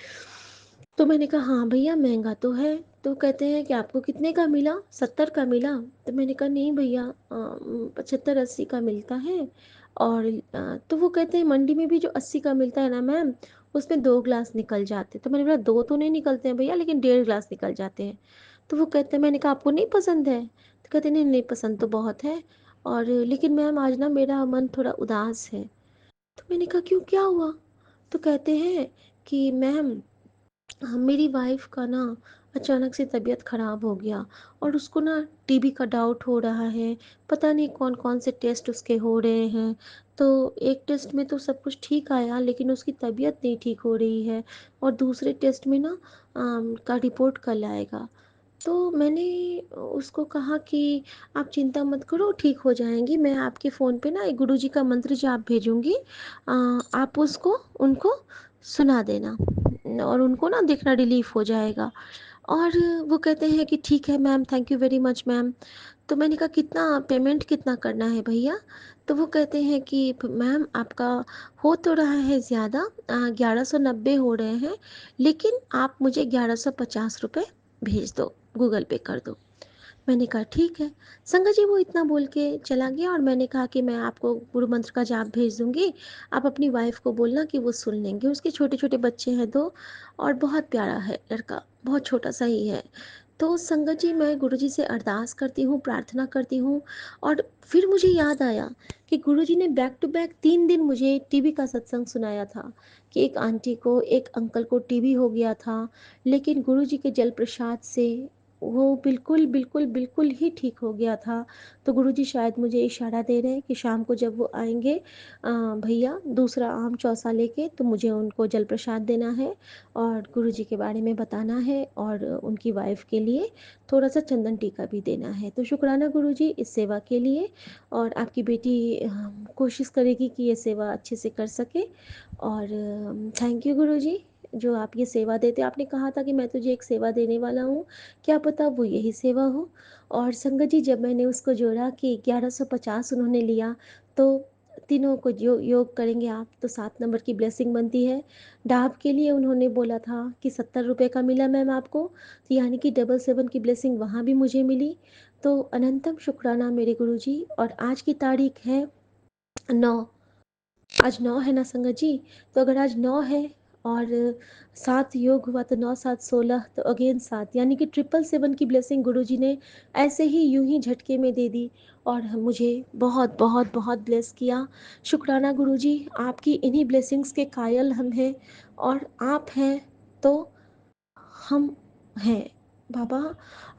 तो मैंने कहा हाँ भैया महंगा तो है। तो कहते हैं कि आपको कितने का मिला, 70 का मिला? तो मैंने कहा नहीं भैया, 75-80 का मिलता है। और तो वो कहते हैं मंडी में भी जो 80 का मिलता है ना मैम, उसमें 2 ग्लास निकल जाते। तो मैंने बोला दो तो नहीं निकलते हैं भैया, लेकिन 1.5 ग्लास निकल जाते हैं। तो वो कहते हैं, मैंने कहा आपको नहीं पसंद है? तो कहते नहीं नहीं, पसंद तो बहुत है, और लेकिन मैम आज ना मेरा मन थोड़ा उदास है। तो मैंने कहा क्यों, क्या हुआ? तो कहते हैं कि मैम, हाँ, मेरी वाइफ का ना अचानक से तबीयत ख़राब हो गया और उसको ना टीबी का डाउट हो रहा है। पता नहीं कौन कौन से टेस्ट उसके हो रहे हैं। तो एक टेस्ट में तो सब कुछ ठीक आया, लेकिन उसकी तबीयत नहीं ठीक हो रही है, और दूसरे टेस्ट में ना का रिपोर्ट कल आएगा। तो मैंने उसको कहा कि आप चिंता मत करो, ठीक हो जाएंगी। मैं आपके फ़ोन पे ना एक गुरुजी का मंत्र जाप भेजूंगी, आप उसको उनको सुना देना, और उनको ना देखना रिलीफ हो जाएगा। और वो कहते हैं कि ठीक है ma'am, thank you very much ma'am. तो मैंने कहा कितना पेमेंट कितना करना है भैया? तो वो कहते हैं कि मैम आपका हो तो रहा है ज़्यादा, 1190 हो रहे हैं, लेकिन आप मुझे 1150 रुपये भेज दो, गूगल पे कर दो। मैंने कहा ठीक है। संगत जी वो इतना बोल के चला गया, और मैंने कहा कि मैं आपको गुरु मंत्र का जाप भेज दूंगी, आप अपनी वाइफ को बोलना कि वो सुन लेंगे। उसके छोटे छोटे बच्चे हैं दो, और बहुत प्यारा है लड़का, बहुत छोटा सा ही है। तो संगत जी मैं गुरुजी से अरदास करती हूँ, प्रार्थना करती हूँ, और फिर मुझे याद आया कि गुरुजी ने बैक टू बैक 3 दिन मुझे टीबी का सत्संग सुनाया था, कि एक आंटी को, एक अंकल को टीबी हो गया था, लेकिन गुरुजी के जल प्रसाद से वो बिल्कुल बिल्कुल बिल्कुल ही ठीक हो गया था। तो गुरुजी शायद मुझे इशारा दे रहे हैं कि शाम को जब वो आएंगे भैया दूसरा आम चौसा लेके, तो मुझे उनको जल प्रसाद देना है, और गुरुजी के बारे में बताना है, और उनकी वाइफ के लिए थोड़ा सा चंदन टीका भी देना है। तो शुक्राना गुरुजी इस सेवा के लिए, और आपकी बेटी कोशिश करेगी कि ये सेवा अच्छे से कर सके। और थैंक यू गुरुजी, जो आप ये सेवा देते। आपने कहा था कि मैं तुझे एक सेवा देने वाला हूँ, क्या पता वो यही सेवा हो। और संगत जी जब मैंने उसको जोड़ा कि 1150 उन्होंने लिया, तो तीनों को योग करेंगे आप तो 7 नंबर की ब्लेसिंग बनती है। डाब के लिए उन्होंने बोला था कि 70 रुपये का मिला मैम आपको, तो यानी कि 777 की ब्लेसिंग वहाँ भी मुझे मिली। तो अनंतम शुक्राना मेरे गुरुजी। और आज की तारीख है 9, आज 9 है ना संगत जी? तो अगर आज 9 है, और 7 योग हुआ, तो 9 7 16, तो अगेन 7, यानी कि 777 की ब्लेसिंग गुरुजी ने ऐसे ही यूं ही झटके में दे दी, और मुझे बहुत बहुत बहुत ब्लेस किया। शुक्राना गुरुजी, आपकी इन्हीं ब्लेसिंग्स के कायल हम हैं, और आप हैं तो हम हैं। बाबा,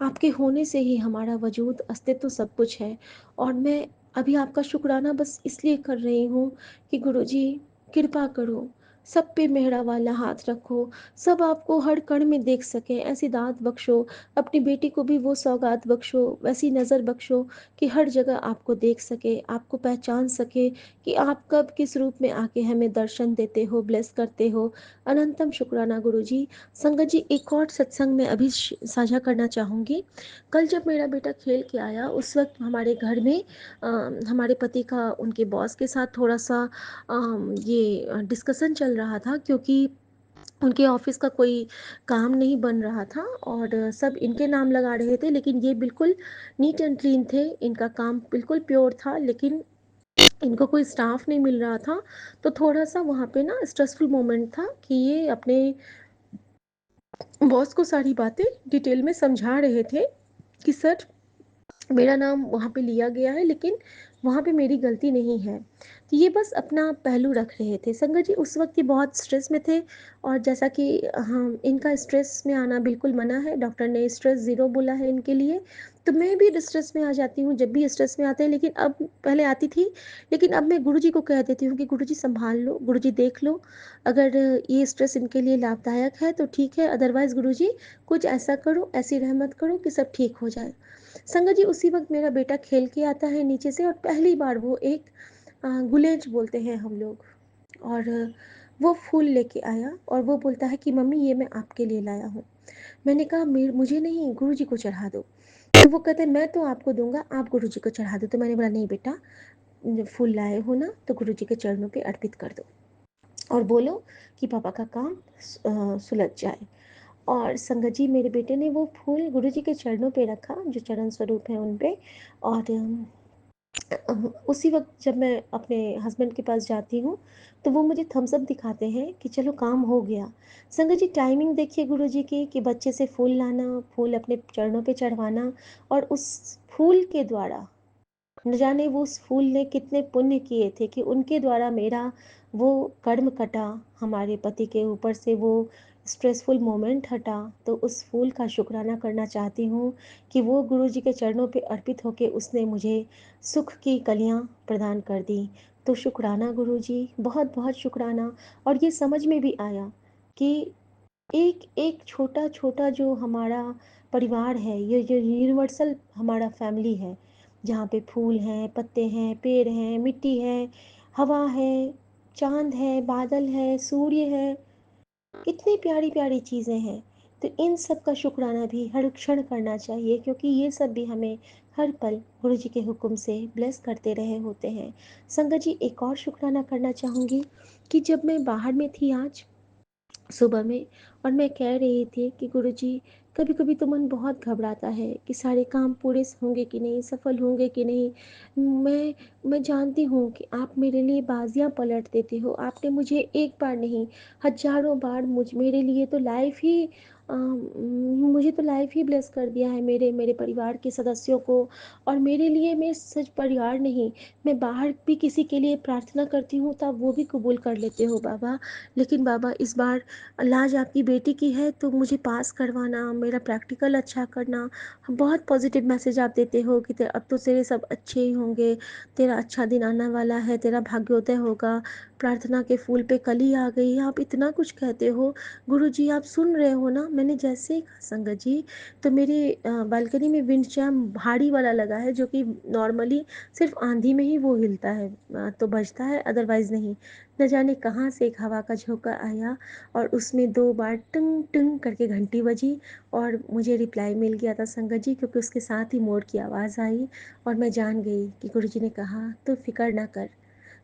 आपके होने से ही हमारा वजूद, अस्तित्व, सब कुछ है। और मैं अभी आपका शुक्राना बस इसलिए कर रही हूँ कि गुरुजी कृपा करो, सब पे मेहरा वाला हाथ रखो, सब आपको हर कण में देख सकें, ऐसी दात बख्शो। अपनी बेटी को भी वो सौगात बख्शो, वैसी नज़र बख्शो कि हर जगह आपको देख सके, आपको पहचान सके, कि आप कब किस रूप में आके हमें दर्शन देते हो, ब्लेस करते हो। अनंतम शुक्राना गुरुजी। संगत जी एक और सत्संग में अभी साझा करना चाहूँगी। कल जब मेरा बेटा खेल के आया, उस वक्त हमारे घर में हमारे पति का उनके बॉस के साथ थोड़ा सा ये डिस्कशन चल रहा था, क्योंकि उनके ऑफिस का कोई काम नहीं बन रहा था, और सब इनके नाम लगा रहे थे, लेकिन ये बिल्कुल नीट एंड क्लीन थे, इनका काम बिल्कुल प्योर था, लेकिन इनको कोई स्टाफ नहीं मिल रहा था। तो थोड़ा सा वहाँ पे ना स्ट्रेसफुल मोमेंट था, कि ये अपने बॉस को सारी बातें डिटेल में समझा रहे थे, कि सर मेरा नाम वहाँ पे लिया गया है, लेकिन वहाँ पे मेरी गलती नहीं है। तो ये बस अपना पहलू रख रहे थे। संगत जी उस वक्त ये बहुत स्ट्रेस में थे, और जैसा कि हम इनका स्ट्रेस में आना बिल्कुल मना है, डॉक्टर ने स्ट्रेस ज़ीरो बोला है इनके लिए। तो मैं भी स्ट्रेस में आ जाती हूँ जब भी स्ट्रेस में आते हैं, लेकिन अब, पहले आती थी, लेकिन अब मैं गुरुजी को कह देती हूँ कि गुरुजी संभाल लो, गुरुजी देख लो, अगर ये स्ट्रेस इनके लिए लाभदायक है तो ठीक है, अदरवाइज़ गुरुजी कुछ ऐसा करो, ऐसी रहमत करो कि सब ठीक हो जाए। संगत जी उसी वक्त मेरा बेटा खेल के आता है नीचे से, और पहली बार वो एक गुलेज बोलते हैं हम लोग, और वो फूल लेके आया, और वो बोलता है कि मम्मी ये मैं आपके लिए लाया हूँ। मैंने कहा मुझे नहीं, गुरुजी को चढ़ा दो। तो वो कहते हैं मैं तो आपको दूंगा, आप गुरुजी को चढ़ा दो। तो मैंने बोला नहीं बेटा, फूल लाए हो ना तो गुरुजी के चरणों पे अर्पित कर दो, और बोलो कि पापा का काम सुलझ जाए। और संगत जी मेरे बेटे ने वो फूल गुरुजी के चरणों पे रखा, जो चरण स्वरूप है उन पे। और उसी वक्त जब मैं अपने हस्बैंड के पास जाती हूँ, तो वो मुझे थम्स अप दिखाते हैं कि चलो काम हो गया। संगत जी टाइमिंग देखिए गुरुजी की, कि बच्चे से फूल लाना, फूल अपने चरणों पे चढ़वाना, और उस फूल के द्वारा न जाने वो उस फूल ने कितने पुण्य किए थे, कि उनके द्वारा मेरा वो कर्म कटा, हमारे पति के ऊपर से वो स्ट्रेसफुल मोमेंट हटा। तो उस फूल का शुक्राना करना चाहती हूँ, कि वो गुरु जी के चरणों पे अर्पित होके उसने मुझे सुख की कलियाँ प्रदान कर दी। तो शुक्राना गुरुजी, बहुत-बहुत शुक्राना। और ये समझ में भी आया कि एक एक छोटा-छोटा जो हमारा परिवार है, ये जो यूनिवर्सल हमारा फैमिली है, जहाँ पे फूल हैं, पत्ते हैं, पेड़ हैं, मिट्टी है, हवा है, चाँद है, बादल है, सूर्य है, कितनी प्यारी-प्यारी चीज़ें हैं। तो इन सब का शुक्राना भी हर क्षण करना चाहिए, क्योंकि ये सब भी हमें हर पल गुरु जी के हुक्म से ब्लेस करते रहे होते हैं। संगत जी, एक और शुक्राना करना चाहूँगी कि जब मैं बाहर में थी आज सुबह में, और मैं कह रही थी कि गुरुजी, कभी कभी तो मन बहुत घबराता है कि सारे काम पूरे होंगे कि नहीं, सफल होंगे कि नहीं। मैं जानती हूँ कि आप मेरे लिए बाजियां पलट देते हो। आपने मुझे एक बार नहीं, हजारों बार मेरे लिए तो लाइफ ही मुझे तो लाइफ ही ब्लेस कर दिया है, मेरे मेरे परिवार के सदस्यों को। और मेरे लिए, मैं सच परिवार नहीं, मैं बाहर भी किसी के लिए प्रार्थना करती हूँ तब वो भी कबूल कर लेते हो बाबा। लेकिन बाबा, इस बार लाज आपकी बेटी की है, तो मुझे पास करवाना, मेरा प्रैक्टिकल अच्छा करना। बहुत पॉजिटिव मैसेज आप देते हो कि अब तो तेरे सब अच्छे ही होंगे, तेरा अच्छा दिन आने वाला है, तेरा भाग्योदय होगा, प्रार्थना के फूल पे कली आ गई है, आप इतना कुछ कहते हो। गुरु जी, आप सुन रहे हो ना, मैंने जैसे ही कहा संगत जी, तो मेरे बालकनी में विंड चाइम भारी वाला लगा है, जो कि नॉर्मली सिर्फ आंधी में ही वो हिलता है, तो बजता है, अदरवाइज़ नहीं। न जाने कहाँ से एक हवा का झोंका आया, और उसमें 2 बार टंग टंग करके घंटी बजी, और मुझे रिप्लाई मिल गया था संगत जी, क्योंकि उसके साथ ही मोर की आवाज़ आई, और मैं जान गई कि गुरुजी ने कहा, तू फिक्र ना कर,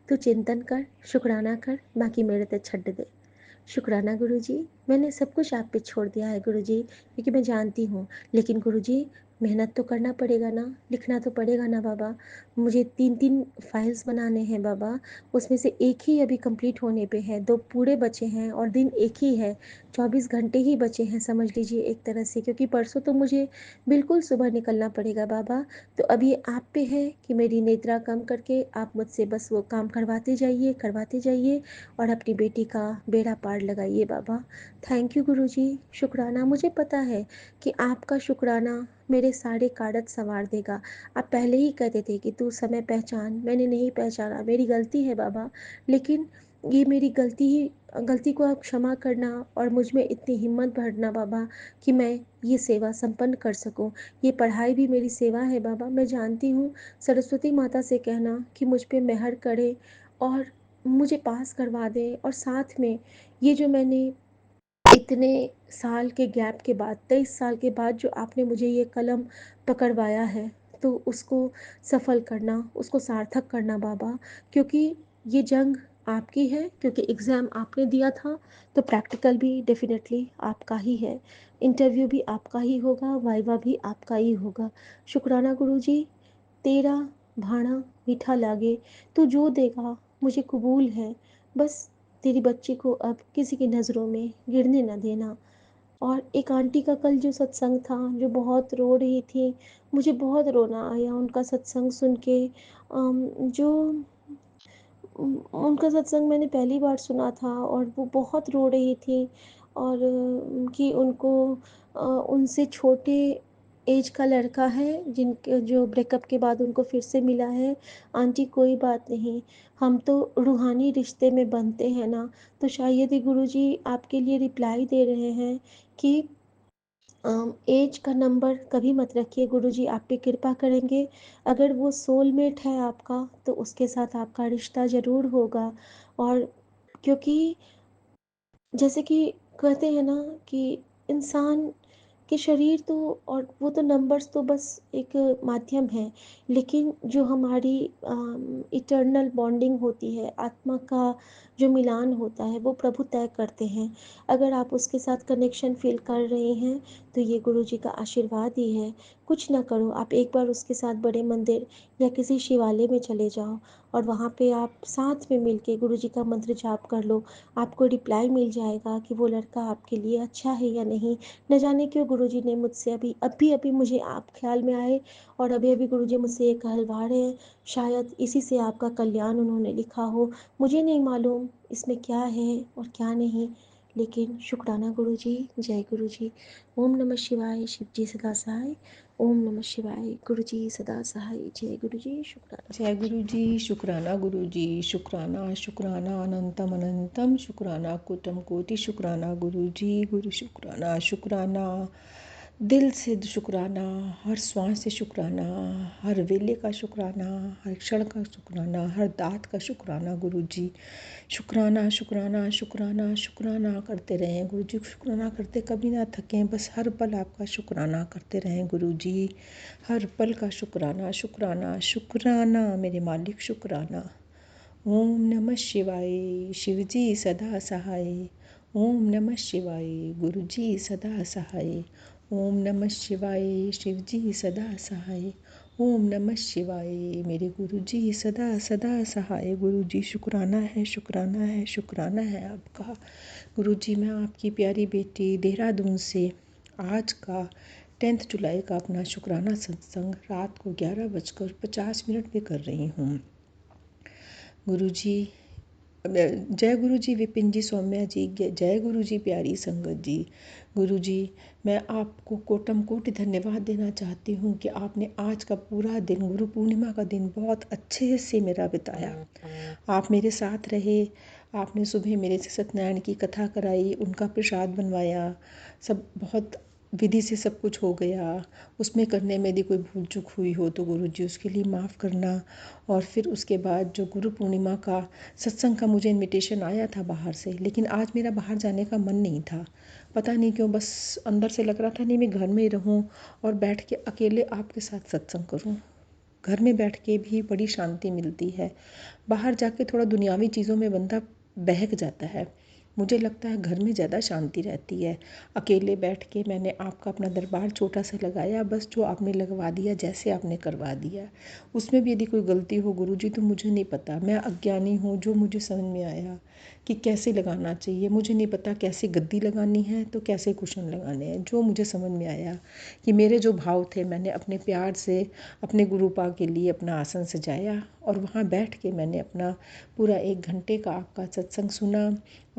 तू चिंतन कर, शुक्राना कर, बाकी मेरे ते छड्ड दे। शुक्राना गुरुजी, मैंने सब कुछ आप पे छोड़ दिया है गुरुजी, क्योंकि मैं जानती हूँ। लेकिन गुरुजी, मेहनत तो करना पड़ेगा ना, लिखना तो पड़ेगा ना बाबा। मुझे 3-3 फाइल्स बनाने हैं बाबा, उसमें से एक ही अभी कंप्लीट होने पे है, 2 पूरे बचे हैं, और दिन एक ही है, 24 घंटे ही बचे हैं समझ लीजिए एक तरह से, क्योंकि परसों तो मुझे बिल्कुल सुबह निकलना पड़ेगा बाबा। तो अब ये आप पे है कि मेरी निद्रा कम करके आप मुझसे बस वो काम करवाते जाइए, और अपनी बेटी का बेड़ा पार लगाइए बाबा। थैंक यू गुरुजी, शुक्राना। मुझे पता है कि आपका शुक्राना मेरे सारे कार्डत संवार देगा। आप पहले ही कहते थे कि तू समय पहचान, मैंने नहीं पहचाना, मेरी गलती है बाबा। लेकिन ये मेरी गलती को आप क्षमा करना, और मुझ में इतनी हिम्मत भरना बाबा कि मैं ये सेवा संपन्न कर सकूं। ये पढ़ाई भी मेरी सेवा है बाबा, मैं जानती हूँ। सरस्वती माता से कहना कि मुझ पे मेहर करे, और मुझे पास करवा दें। और साथ में ये जो मैंने इतने साल के गैप के बाद, 23 साल के बाद जो आपने मुझे ये कलम पकड़वाया है, तो उसको सफल करना, उसको सार्थक करना बाबा। क्योंकि ये जंग आपकी है, क्योंकि एग्ज़ाम आपने दिया था, तो प्रैक्टिकल भी डेफिनेटली आपका ही है, इंटरव्यू भी आपका ही होगा, वाइवा भी आपका ही होगा। शुक्राना गुरुजी, तेरा भाणा मीठा लागे, तू जो देगा मुझे कबूल है। बस तेरी बच्ची को अब किसी की नज़रों में गिरने न देना। और एक आंटी का कल जो सत्संग था, जो बहुत रो रही थी, मुझे बहुत रोना आया उनका सत्संग सुन के। जो उनका सत्संग मैंने पहली बार सुना था, और वो बहुत रो रही थी, और कि उनको उनसे छोटे एज का लड़का है, जिनके जो ब्रेकअप के बाद उनको फिर से मिला है। आंटी कोई बात नहीं, हम तो रूहानी रिश्ते में बनते हैं ना। तो शायद ही गुरुजी आपके लिए रिप्लाई दे रहे हैं कि एज का नंबर कभी मत रखिए, गुरुजी आप पे कृपा करेंगे। अगर वो सोलमेट है आपका, तो उसके साथ आपका रिश्ता ज़रूर होगा। और क्योंकि जैसे कि कहते हैं ना कि इंसान के शरीर तो, और वो तो नंबर्स तो बस एक माध्यम है, लेकिन जो हमारी इटर्नल बॉन्डिंग होती है, आत्मा का जो मिलान होता है, वो प्रभु तय करते हैं। अगर आप उसके साथ कनेक्शन फील कर रहे हैं, तो ये गुरु जी का आशीर्वाद ही है। कुछ ना करो, आप एक बार उसके साथ बड़े मंदिर या किसी शिवालय में चले जाओ, और वहाँ पे आप साथ में मिल के गुरु जी का मंत्र जाप कर लो। आपको रिप्लाई मिल जाएगा कि वो लड़का आपके लिए अच्छा है या नहीं। न जाने क्यों गुरुजी ने मुझसे अभी अभी मुझे आप ख्याल में आए, और अभी अभी गुरुजी मुझसे ये कहलवा रहे हैं, शायद इसी से आपका कल्याण उन्होंने लिखा हो। मुझे नहीं मालूम इसमें क्या है और क्या नहीं, लेकिन शुक्राना गुरु जी। जय गुरु जी। ओम नमः शिवाय। शिव जी सदा सहाय। ओम नमः शिवाय। गुरु जी सदा सहाय। जय गुरु जी। शुक्राना जय गुरु जी। शुक्राना गुरु जी। शुक्राना शुक्राना अनंतम अनंतम शुक्राना कोटम कोटि शुक्राना गुरु जी। गुरु शुक्राना शुक्राना दिल से शुक्राना, हर श्वास से शुक्राना, हर वेले का शुक्राना, हर क्षण का शुक्राना, हर दात का शुक्राना गुरु जी। शुक्राना शुक्राना शुक्राना शुक्राना करते रहें गुरु जी। शुक्राना करते कभी ना थकें, बस हर पल आपका शुक्राना करते रहें गुरु जी। हर पल का शुक्राना शुक्राना शुक्राना मेरे मालिक शुक्राना। ओम नमः शिवाय। शिव जी सदा सहाय। ओम नमः शिवाय। गुरु जी सदा सहाय। ओम नमः शिवाय। शिव जी सदा सहाय। ओम नमः शिवाय। मेरे गुरु जी सदा सदा सहाय। गुरु जी शुक्राना है, शुक्राना है, शुक्राना है आपका। गुरु जी मैं आपकी प्यारी बेटी देहरादून से आज का 10 जुलाई का अपना शुक्राना सत्संग रात को 11:50 पे कर रही हूँ। गुरु जी जय गुरु जी। विपिन जी, सौम्या जी, जय गुरु जी। प्यारी संगत जी, गुरु जी मैं आपको कोटम कोटि धन्यवाद देना चाहती हूँ कि आपने आज का पूरा दिन, गुरु पूर्णिमा का दिन बहुत अच्छे से मेरा बिताया। आप मेरे साथ रहे। आपने सुबह मेरे से सत्यनारायण की कथा कराई, उनका प्रसाद बनवाया, सब बहुत विधि से सब कुछ हो गया। उसमें करने में यदि कोई भूल चूक हुई हो तो गुरु जी उसके लिए माफ़ करना। और फिर उसके बाद जो गुरु पूर्णिमा का सत्संग का मुझे इनविटेशन आया था बाहर से, लेकिन आज मेरा बाहर जाने का मन नहीं था। पता नहीं क्यों, बस अंदर से लग रहा था नहीं मैं घर में ही रहूं और बैठ के अकेले आपके साथ सत्संग करूं। घर में बैठ के भी बड़ी शांति मिलती है। बाहर जाके थोड़ा दुनियावी चीज़ों में बंदा बहक जाता है। मुझे लगता है घर में ज़्यादा शांति रहती है। अकेले बैठ के मैंने आपका अपना दरबार छोटा सा लगाया, बस जो आपने लगवा दिया, जैसे आपने करवा दिया। उसमें भी यदि कोई गलती हो गुरुजी तो मुझे नहीं पता, मैं अज्ञानी हूँ। जो मुझे समझ में आया कि कैसे लगाना चाहिए, मुझे नहीं पता कैसे गद्दी लगानी है तो कैसे कुशन लगाने हैं। जो मुझे समझ में आया कि मेरे जो भाव थे, मैंने अपने प्यार से अपने गुरुपा के लिए अपना आसन सजाया और वहाँ बैठ के मैंने अपना पूरा 1 घंटे का आपका सत्संग सुना,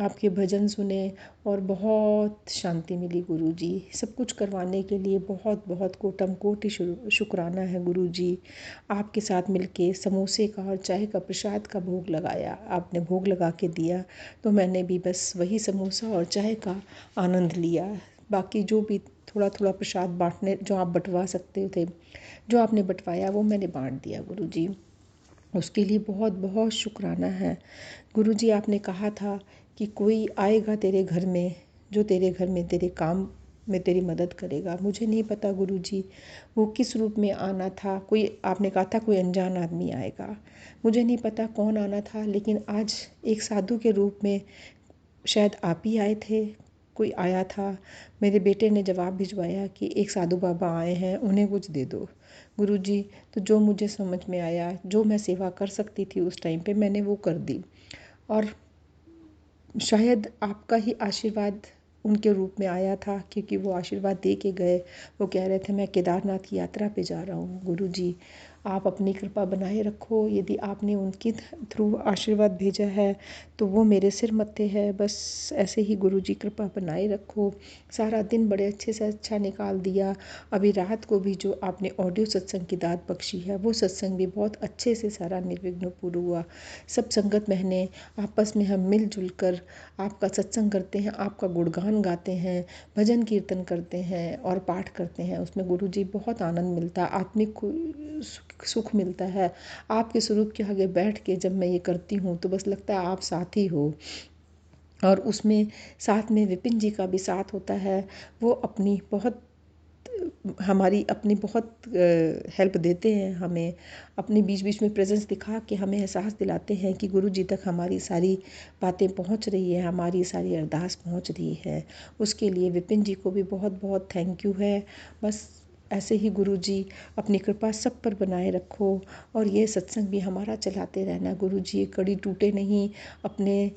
आपके भजन सुने और बहुत शांति मिली गुरु जी। सब कुछ करवाने के लिए बहुत बहुत कोटम कोटि शुक्राना है गुरु जी। आपके साथ मिलके समोसे का और चाय का प्रसाद का भोग लगाया, आपने भोग लगा के दिया तो मैंने भी बस वही समोसा और चाय का आनंद लिया। बाकी जो भी थोड़ा थोड़ा प्रसाद बांटने जो आप बंटवा सकते थे, जो आपने बंटवाया वो मैंने बांट दिया गुरु जी। उसके लिए बहुत बहुत शुक्राना है गुरु जी। आपने कहा था कि कोई आएगा तेरे घर में जो तेरे घर में तेरे काम में तेरी मदद करेगा। मुझे नहीं पता गुरु जी वो किस रूप में आना था। कोई आपने कहा था कोई अनजान आदमी आएगा, मुझे नहीं पता कौन आना था, लेकिन आज एक साधु के रूप में शायद आप ही आए थे। कोई आया था, मेरे बेटे ने जवाब भिजवाया कि एक साधु बाबा आए हैं, उन्हें कुछ दे दो। गुरुजी तो जो मुझे समझ में आया, जो मैं सेवा कर सकती थी उस टाइम पे मैंने वो कर दी। और शायद आपका ही आशीर्वाद उनके रूप में आया था, क्योंकि वो आशीर्वाद दे के गए। वो कह रहे थे मैं केदारनाथ की यात्रा पे जा रहा हूँ। गुरुजी आप अपनी कृपा बनाए रखो। यदि आपने उनके थ्रू आशीर्वाद भेजा है तो वो मेरे सिर मत्थे है। बस ऐसे ही गुरुजी कृपा बनाए रखो। सारा दिन बड़े अच्छे से अच्छा निकाल दिया। अभी रात को भी जो आपने ऑडियो सत्संग की दात बख्शी है वो सत्संग भी बहुत अच्छे से सारा निर्विघ्न पूर्ण हुआ। सब संगत बहनें आपस में हम मिलजुल कर आपका सत्संग करते हैं, आपका गुणगान गाते हैं, भजन कीर्तन करते हैं और पाठ करते हैं। उसमें गुरुजी बहुत आनंद मिलता है, आत्मिक सुख मिलता है। आपके स्वरूप के आगे बैठ के जब मैं ये करती हूँ तो बस लगता है आप साथ ही हो। और उसमें साथ में विपिन जी का भी साथ होता है। वो अपनी बहुत हमारी अपनी बहुत हेल्प देते हैं हमें, अपने बीच बीच में प्रेजेंस दिखा के हमें एहसास दिलाते हैं कि गुरु जी तक हमारी सारी बातें पहुंच रही है, हमारी सारी अरदास पहुंच रही है। उसके लिए विपिन जी को भी बहुत बहुत थैंक यू है। बस ऐसे ही गुरु जी अपनी कृपा सब पर बनाए रखो और ये सत्संग भी हमारा चलाते रहना गुरु जी। कड़ी टूटे नहीं, अपने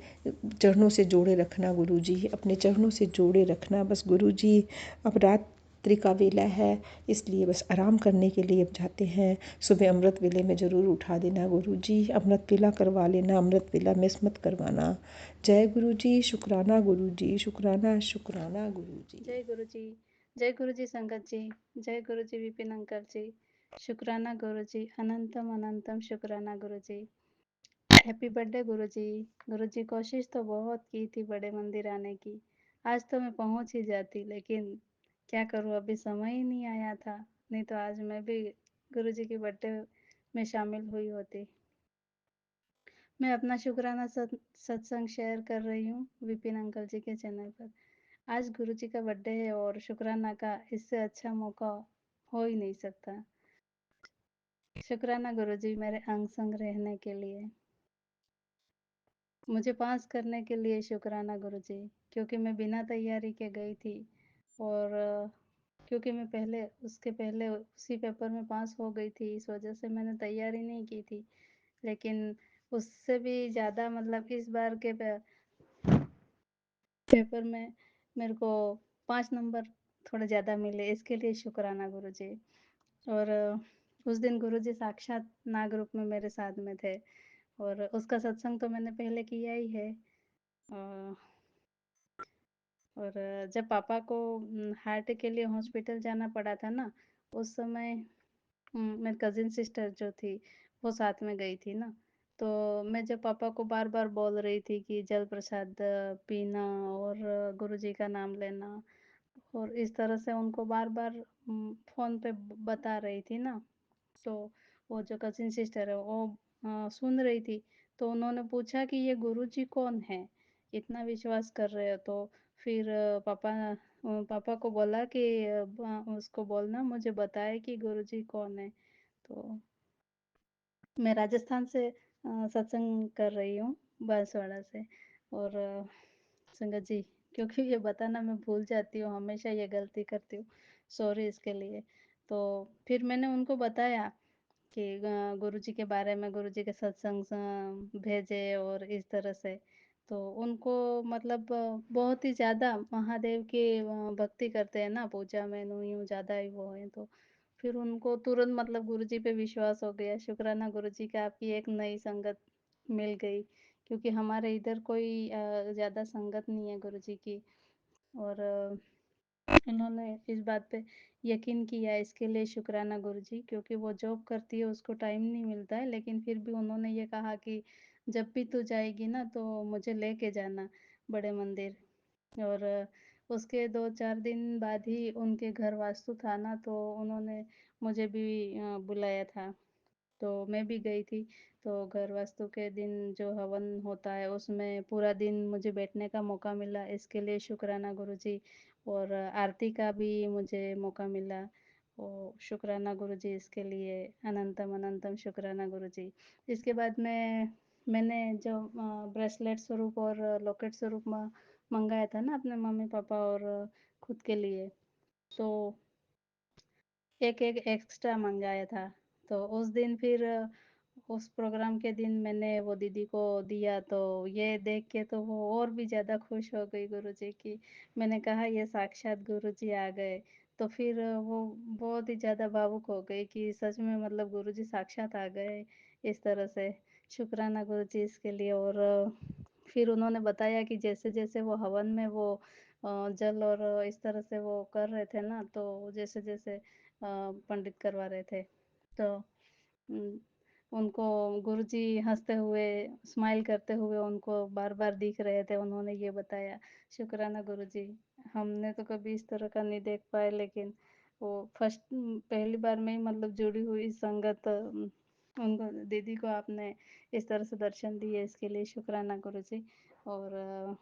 चरणों से जोड़े रखना गुरु जी, अपने चरणों से जोड़े रखना बस गुरु जी। अब रात रात्रि का वेला है, इसलिए बस आराम करने के लिए अब जाते हैं। सुबह अमृत वेले में ज़रूर उठा देना गुरु जी, अमृत वेला करवा लेना, अमृत वेला मिस मत करवाना। जय गुरु जी, शुक्राना गुरु जी, शुक्राना शुक्राना गुरु जी। जय गुरु जी, जय गुरु जी संगत जी, जय गुरु जी विपिन अंकल जी, शुक्राना गुरु जी, अनंतम अनंतम शुक्राना गुरु जी। हैप्पी बर्थडे गुरु जी। गुरु जी कोशिश तो बहुत की थी बड़े मंदिर आने की, आज तो मैं पहुंच ही जाती, लेकिन क्या करूं, अभी समय ही नहीं आया था, नहीं तो आज मैं भी गुरु जी की बर्थडे में शामिल हुई होती। मैं अपना शुक्राना सत्संग शेयर कर रही हूँ विपिन अंकल जी के चैनल पर। आज गुरु जी का बर्थडे है और शुक्राना का इससे अच्छा मौका हो ही नहीं सकता। शुक्राना गुरु जी मेरे अंग संग रहने के लिए, मुझे पास करने के लिए शुक्राना गुरु जी, क्योंकि मैं बिना तैयारी के गई थी और क्योंकि मैं पहले उसके पहले उसी पेपर में पास हो गई थी, इस वजह से मैंने तैयारी नहीं की थी। लेकिन उससे भी ज़्यादा मतलब इस बार के पेपर में मेरे को 5 नंबर थोड़े ज़्यादा मिले, इसके लिए शुक्राना गुरुजी। और उस दिन गुरुजी साक्षात नाग रूप में मेरे साथ में थे और उसका सत्संग तो मैंने पहले किया ही है। और जब पापा को हार्ट के लिए हॉस्पिटल जाना पड़ा था ना, उस समय मेरी कज़िन सिस्टर जो थी, वो साथ में गई थी ना, तो मैं जब पापा को बार-बार बोल रही थी कि जल प्रसाद पीना और गुरुजी का नाम लेना, और इस तरह से उनको बार-बार फ़ोन पे बता रही थी ना, तो वो जो कज़िन सिस्टर है वो सुन रही थी, तो उन्होंने पूछा कि ये गुरुजी कौन है? इतना विश्वास कर रहे हो तो? फिर पापा को बोला कि उसको बोलना मुझे बताए कि गुरुजी कौन है? तो मैं राजस्थान से सत्संग कर रही हूँ, बांसवाड़ा से। और संगत जी, क्योंकि ये बताना मैं भूल जाती हूँ, हमेशा ये गलती करती हूँ, सॉरी इसके लिए। तो फिर मैंने उनको बताया कि गुरुजी के बारे में, गुरुजी के सत्संग भेजे और इस तरह से। तो उनको मतलब बहुत ही ज़्यादा महादेव की भक्ति करते हैं ना, पूजा में यूँ ज़्यादा ही वो है, तो फिर उनको तुरंत मतलब गुरुजी पे विश्वास हो गया। शुक्राना गुरुजी का आपकी एक नई संगत मिल गई, क्योंकि हमारे इधर कोई ज़्यादा संगत नहीं है गुरुजी की। और इन्होंने इस बात पे यकीन किया, इसके लिए शुक्राना गुरुजी, क्योंकि वो जॉब करती है, उसको टाइम नहीं मिलता है, लेकिन फिर भी उन्होंने ये कहा कि जब भी तू जाएगी ना तो मुझे लेके जाना बड़े मंदिर। और उसके 2-4 दिन बाद ही उनके घर वास्तु था ना, तो उन्होंने मुझे भी बुलाया था। तो मैं भी गई थी। तो घर वास्तु के दिन जो हवन होता है उसमें पूरा दिन मुझे बैठने का मौका मिला, इसके लिए शुक्राना गुरुजी। और आरती का भी मुझे मौका मिला, ओ शुक्राना गुरुजी, इसके लिए अनंतम अनंतम शुक्राना गुरुजी। इसके बाद मैंने जो ब्रेसलेट स्वरूप और लॉकेट स्वरूप मंगाया था ना अपने मम्मी पापा और खुद के लिए, तो एक एक एक्स्ट्रा मंगाया था। तो उस दिन फिर उस प्रोग्राम के दिन मैंने वो दीदी को दिया, तो ये देख के तो वो और भी ज़्यादा खुश हो गई गुरुजी की। मैंने कहा ये साक्षात गुरुजी आ गए। तो फिर वो बहुत ही ज़्यादा भावुक हो गई कि सच में मतलब गुरुजी साक्षात आ गए, इस तरह से। शुक्राना गुरुजी इसके लिए। और फिर उन्होंने बताया कि जैसे-जैसे वो हवन में वो जल और इस तरह से वो कर रहे थे ना, तो जैसे-जैसे पंडित करवा रहे थे, तो उम, उनको गुरुजी हँसते हुए, स्माइल करते हुए उनको बार-बार दिख रहे थे, उन्होंने ये बताया। शुक्राना गुरुजी, हमने तो कभी इस तरह का नहीं देख पाए, लेकिन वो पहली बार में ही मतलब जुड़ी हुई संगत उनको दीदी को आपने इस तरह से दर्शन दिए, इसके लिए शुक्राना गुरुजी। और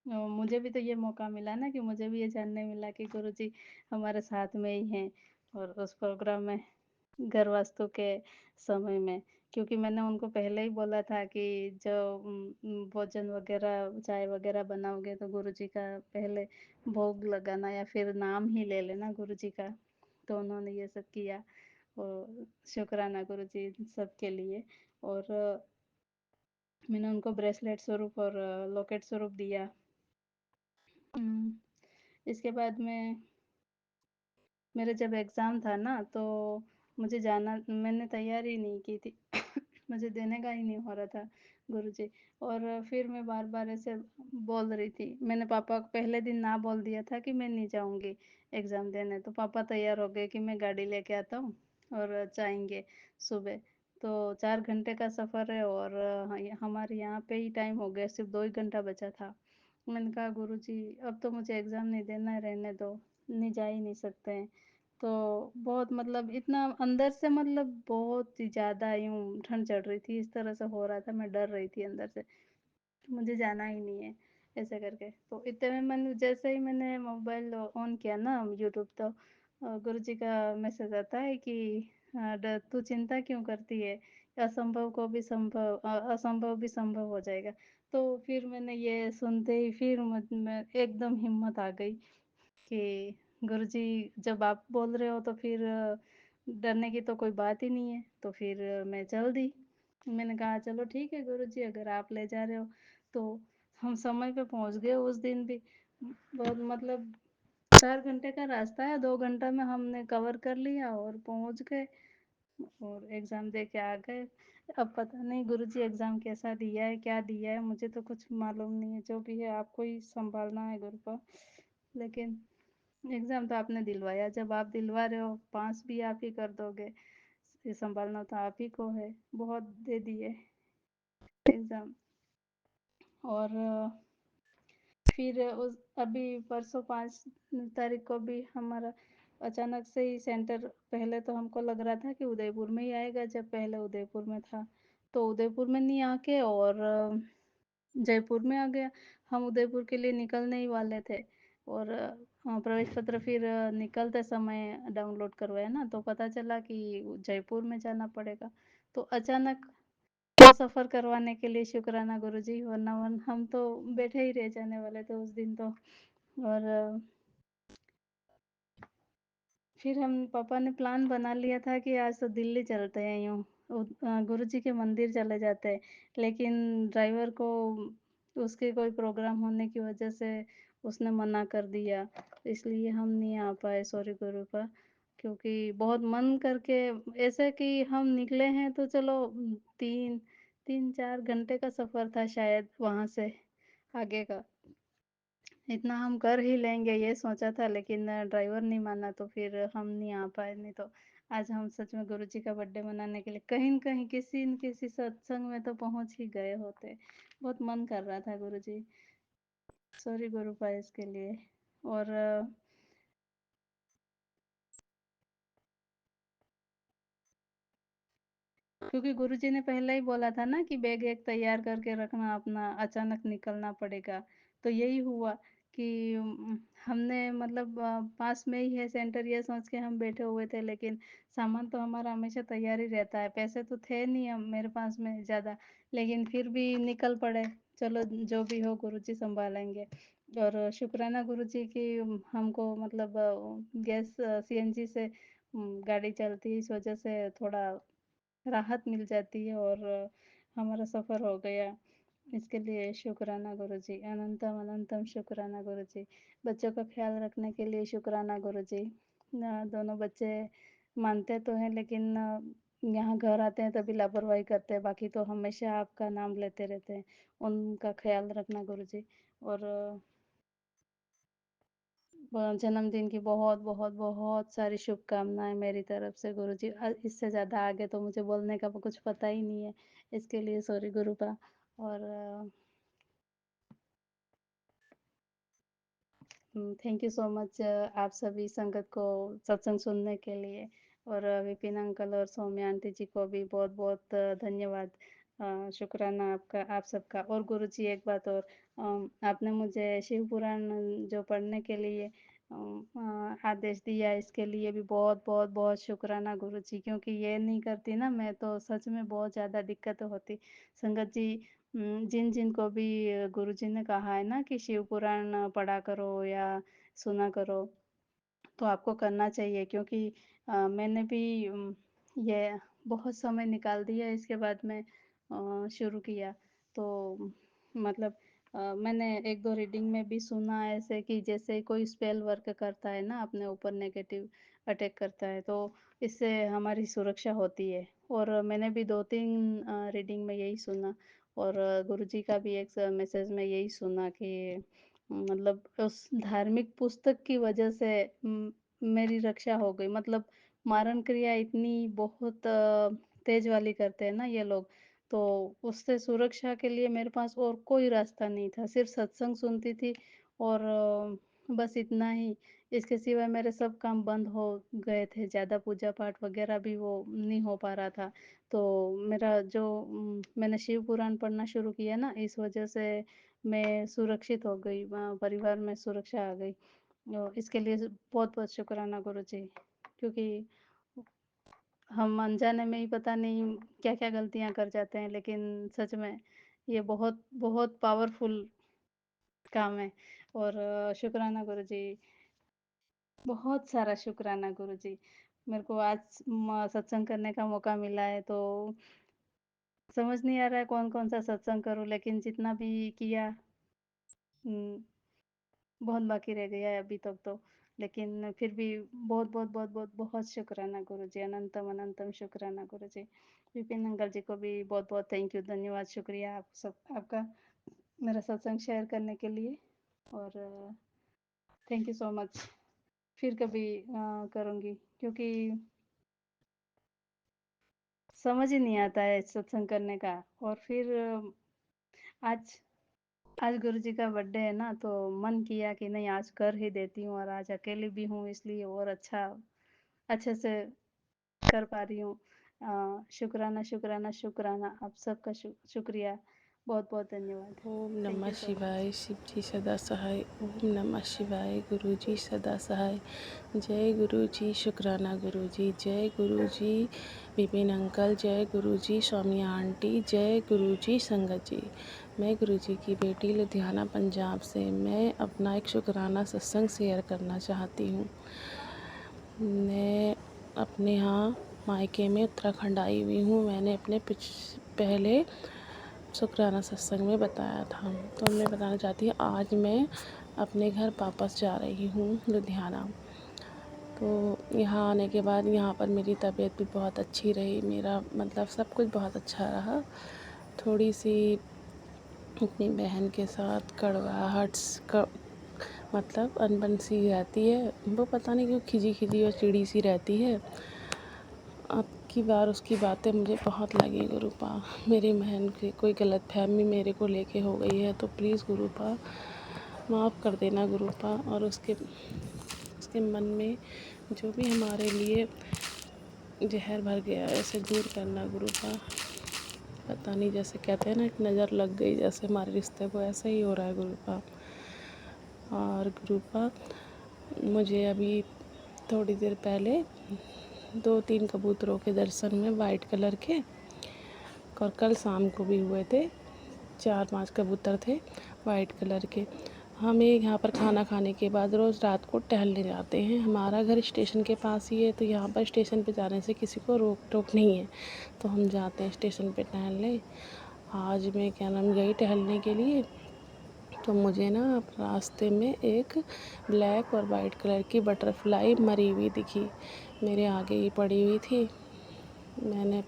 मुझे भी तो ये मौका मिला ना कि मुझे भी ये जानने मिला कि गुरुजी हमारे साथ में ही हैं, और उस प्रोग्राम में घर वास्तु के समय में, क्योंकि मैंने उनको पहले ही बोला था कि जो भोजन वगैरह, चाय वगैरह बनाओगे तो गुरुजी का पहले भोग लगाना या फिर नाम ही ले लेना गुरुजी का। तो उन्होंने ये सब किया, और शुक्राना गुरुजी सबके लिए। और मैंने उनको ब्रेसलेट स्वरूप और लॉकेट स्वरूप दिया। इसके बाद में मेरा जब एग्ज़ाम था ना तो मुझे जाना मैंने तैयारी नहीं की थी। मुझे देने का ही नहीं हो रहा था गुरुजी और फिर मैं बार-बार ऐसे बोल रही थी। मैंने पापा को पहले दिन ना बोल दिया था कि मैं नहीं जाऊँगी एग्ज़ाम देने, तो पापा तैयार हो गए कि मैं गाड़ी लेके आता हूँ और जाएँगे सुबह। तो 4 घंटे का सफ़र है और हमारे यहाँ पे ही टाइम हो गया, सिर्फ़ 2 ही घंटा बचा था। मैंने कहा गुरुजी अब तो मुझे एग्ज़ाम नहीं देना है, रहने दो, नहीं जा ही नहीं सकते हैं। तो बहुत मतलब इतना अंदर से मतलब बहुत ही ज़्यादा यूँ ठंड चढ़ रही थी, इस तरह से हो रहा था, मैं डर रही थी अंदर से, मुझे जाना ही नहीं है, ऐसे करके। तो इतने में मैंने जैसे ही मैंने मोबाइल ऑन किया ना यूट्यूब तो गुरुजी का मैसेज आता है कि तू चिंता क्यों करती है? असंभव भी संभव हो जाएगा। तो फिर मैंने ये सुनते ही फिर मुझ में एकदम हिम्मत आ गई कि गुरुजी जब आप बोल रहे हो तो फिर डरने की तो कोई बात ही नहीं है। तो फिर मैं चल दी। मैंने कहा चलो ठीक है गुरुजी अगर आप ले जा रहे हो तो हम समय पे पहुँच गए उस दिन भी। बहुत मतलब 4 घंटे का रास्ता है, 2 घंटा में हमने कवर कर लिया और पहुँच गए और एग्ज़ाम दे के आ गए। अब पता नहीं गुरुजी एग्ज़ाम कैसा दिया है, क्या दिया है, मुझे तो कुछ मालूम नहीं है, जो भी है आपको ही सँभालना है गुरुपा। लेकिन एग्ज़ाम तो आपने दिलवाया, जब आप दिलवा रहे हो, पास भी आप ही कर दोगे, ये सँभालना तो आप ही को है। बहुत दे दिए एग्ज़ाम और फिर उस अभी परसों 5 तारीख को भी हमारा अचानक से ही सेंटर पहले तो हमको लग रहा था कि उदयपुर में ही आएगा, जब पहले उदयपुर में था, तो उदयपुर में नहीं आके और जयपुर में आ गया। हम उदयपुर के लिए निकलने ही वाले थे और प्रवेश पत्र फिर निकलते समय डाउनलोड करवाया ना, तो पता चला कि जयपुर में जाना पड़ेगा। तो अचानक वो सफ़र करवाने के लिए शुक्राना गुरुजी, वरना हम तो बैठे ही रह जाने वाले थे उस दिन तो। और फिर हम पापा ने प्लान बना लिया था कि आज तो दिल्ली चलते हैं यूँ गुरुजी के मंदिर चले जाते हैं। लेकिन ड्राइवर को उसके कोई प्रोग्राम होने की वजह से उसने मना कर दिया, इसलिए हम नहीं आ पाए सॉरी गुरुपा। क्योंकि बहुत मन करके ऐसे कि हम निकले हैं तो चलो 3 3-4 घंटे का सफ़र था शायद वहाँ से आगे का। इतना हम कर ही लेंगे ये सोचा था लेकिन ड्राइवर नहीं माना तो फिर हम नहीं आ पाए, नहीं तो आज हम सच में गुरुजी का बर्थडे मनाने के लिए कहीं न कहीं किसी न किसी सत्संग में तो पहुँच ही गए होते। बहुत मन कर रहा था गुरुजी, सॉरी गुरुपा इसके लिए। और क्योंकि गुरुजी ने पहले ही बोला था ना कि बैग एक तैयार करके रखना अपना, अचानक निकलना पड़ेगा। तो यही हुआ कि हमने मतलब पास में ही है सेंटर ये सोच के हम बैठे हुए थे, लेकिन सामान तो हमारा हमेशा तैयार ही रहता है। पैसे तो थे नहीं हम मेरे पास में ज़्यादा, लेकिन फिर भी निकल पड़े। चलो जो भी हो गुरुजी सँभालेंगे। और शुक्राना गुरुजी की हमको मतलब गैस सीएनजी से गाड़ी चलती है, इस वज़ह से थोड़ा राहत मिल जाती है और हमारा सफ़र हो गया। इसके लिए शुक्राना गुरुजी, अनंतम अनंतम शुक्राना गुरुजी। बच्चों का ख़्याल रखने के लिए शुक्राना गुरुजी। दोनों बच्चे मानते तो हैं लेकिन यहाँ घर आते हैं तभी लापरवाही करते हैं, बाकी तो हमेशा आपका नाम लेते रहते हैं। उनका ख़्याल रखना गुरुजी। और जन्मदिन की बहुत बहुत बहुत सारी शुभकामनाएँ मेरी तरफ से गुरुजी। इससे ज़्यादा आगे तो मुझे बोलने का कुछ पता ही नहीं है, इसके लिए सॉरी गुरुपा। और थैंक यू सो मच आप सभी संगत को सत्संग सुनने के लिए। और विपिन अंकल और सौम्या आंटी जी को भी बहुत-बहुत धन्यवाद। शुक्राना आपका आप सबका। और गुरुजी एक बात और आपने मुझे शिव पुराण जो पढ़ने के लिए आदेश दिया इसके लिए भी बहुत-बहुत बहुत शुक्राना गुरुजी, क्योंकि ये नहीं करती ना मैं तो सच में बहुत ज़्यादा दिक्कत होती। संगत जी जिन-जिन को भी गुरुजी ने कहा है ना कि शिव पुराण पढ़ा करो या सुना करो, तो आपको करना चाहिए क्योंकि मैंने भी ये बहुत समय निकाल दिया इसके बाद में शुरू किया। तो मतलब मैंने 1-2 रीडिंग में भी सुना ऐसे कि जैसे कोई स्पेल वर्क करता है ना अपने ऊपर नेगेटिव अटैक करता है, तो इससे हमारी सुरक्षा होती है। और मैंने भी 2-3 रीडिंग में यही सुना, और गुरुजी का भी एक मैसेज में यही सुना कि मतलब उस धार्मिक पुस्तक की वजह से मेरी रक्षा हो गई। मतलब मारण क्रिया इतनी बहुत तेज़ वाली करते हैं ना ये लोग, तो उससे सुरक्षा के लिए मेरे पास और कोई रास्ता नहीं था। सिर्फ़ सत्संग सुनती थी, और बस इतना ही। इसके सिवा मेरे सब काम बंद हो गए थे, ज़्यादा पूजा-पाठ वग़ैरह भी वो नहीं हो पा रहा था। तो मेरा जो मैंने शिव पुराण पढ़ना शुरू किया ना, इस वज़ह से मैं सुरक्षित हो गई, परिवार में सुरक्षा आ गई। इसके लिए बहुत-बहुत शुक्राना गुरुजी, क्योंकि हम अनजाने में ही पता नहीं क्या-क्या गलतियाँ कर जाते हैं, लेकिन सच में ये बहुत, बहुत पावरफुल काम है। और शुक्राना गुरुजी, बहुत सारा शुक्राना गुरुजी। मेरे को आज सत्संग करने का मौका मिला है, तो समझ नहीं आ रहा है कौन-कौन सा सत्संग करूँ, लेकिन जितना भी किया उम, बहुत बाकी रह गया है अभी तक तो। लेकिन फिर भी बहुत शुक्राना गुरुजी, अनंतम अनंतम शुक्राना गुरुजी। विपिन अंकल जी को भी बहुत-बहुत थैंक यू, धन्यवाद, शुक्रिया आप सब आपका मेरा सत्संग शेयर करने के लिए। और थैंक यू सो मच। फिर कभी करूँगी, क्योंकि समझ ही नहीं आता है सत्संग करने का। और फिर आज आज गुरुजी का बर्थडे है ना, तो मन किया कि नहीं आज कर ही देती हूँ, और आज अकेली भी हूँ इसलिए और अच्छे से कर पा रही हूँ। शुक्राना, शुक्राना, शुक्राना आप सबका शुक्रिया। बहुत-बहुत धन्यवाद। ओम थैंक नमः यू सो मच। शिवाय। शिव जी सदा सहाय। ओम नमः शिवाय। गुरु जी सदा सहाय। जय गुरु जी। शुक्राना गुरु जी। जय गुरु जी विपिन अंकल। जय गुरु जी स्वामी आंटी। जय गुरु जी संगत जी। मैं गुरु जी की बेटी लुधियाना पंजाब से मैं अपना एक शुक्राना सत्संग शेयर करना चाहती हूँ। मैं अपने यहाँ मायके में उत्तराखंड आई हुई हूँ। मैंने अपने पहले शुक्राना सत्संग में बताया था, तो मैं बताना चाहती हूँ आज मैं अपने घर वापस जा रही हूँ लुधियाना। तो यहाँ आने के बाद यहाँ पर मेरी तबीयत भी बहुत अच्छी रही, मेरा मतलब सब कुछ बहुत अच्छा रहा। थोड़ी सी अपनी बहन के साथ कड़वाहट मतलब अनबन सी रहती है, वो पता नहीं क्यों खिजी खिजी और चिड़ी सी रहती है। अब की बार उसकी बातें मुझे बहुत लगी गुरुपा। मेरी बहन की कोई गलतफहमी मेरे को लेके हो गई है, तो प्लीज़ गुरुपा माफ़ कर देना गुरुपा। और उसके मन में जो भी हमारे लिए जहर भर गया है उसे दूर करना गुरुपा। पता नहीं, जैसे कहते हैं ना एक नज़र लग गई, जैसे हमारे रिश्ते को ऐसा ही हो रहा है गुरुपा। और गुरुपा मुझे अभी थोड़ी देर पहले 2-3 कबूतरों के दर्शन में वाइट कलर के, और कल शाम को भी हुए थे 4-5 कबूतर थे वाइट कलर के। हमें यहाँ पर खाना खाने के बाद रोज़ रात को टहलने जाते हैं। हमारा घर स्टेशन के पास ही है, तो यहाँ पर स्टेशन पे जाने से किसी को रोक टोक नहीं है, तो हम जाते हैं स्टेशन पे टहलने। आज मैं क्या नाम गई टहलने के लिए, तो मुझे ना रास्ते में एक ब्लैक और वाइट कलर की बटरफ्लाई मरी हुई दिखी, मेरे आगे ही पड़ी हुई थी। मैंने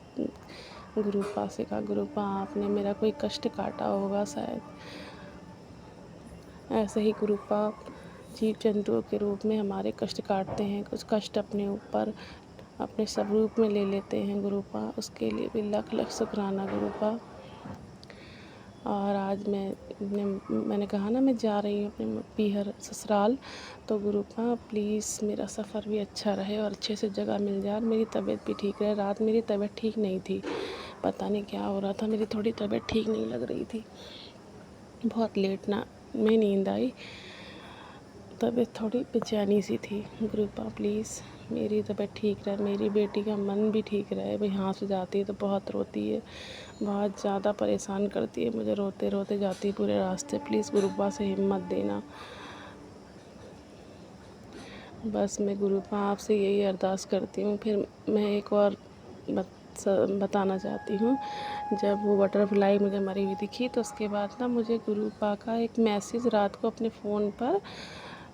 गुरुपा से कहा, गुरुपा आपने मेरा कोई कष्ट काटा होगा शायद। ऐसे ही गुरुपा जीव जंतुओं के रूप में हमारे कष्ट काटते हैं, कुछ कष्ट अपने ऊपर अपने स्वरूप में ले लेते हैं गुरुपा। उसके लिए भी लख लख शुक्राना गुरुपा। और आज मैंने कहा ना मैं जा रही हूँ अपने पीहर ससुराल, तो गुरुपा प्लीज़ मेरा सफ़र भी अच्छा रहे और अच्छे से जगह मिल जाए और मेरी तबीयत भी ठीक रहे। रात मेरी तबीयत ठीक नहीं थी, पता नहीं क्या हो रहा था, मेरी थोड़ी तबीयत ठीक नहीं लग रही थी। बहुत लेट ना में नींद आई, तबीयत थोड़ी बेचैनी सी थी। गुरुपा प्लीज़ मेरी तबीयत ठीक रहे, मेरी बेटी का मन भी ठीक रहे। वो यहाँ से जाती है तो बहुत रोती है, बहुत ज़्यादा परेशान करती है मुझे, रोते रोते जाती है पूरे रास्ते। प्लीज़ गुरुपा से हिम्मत देना। बस मैं गुरुपा आपसे यही अरदास करती हूँ। फिर मैं एक और बताना चाहती हूँ। जब वो बटरफ्लाई मुझे मरी हुई दिखी, तो उसके बाद ना मुझे गुरुपा का एक मैसेज रात को अपने फ़ोन पर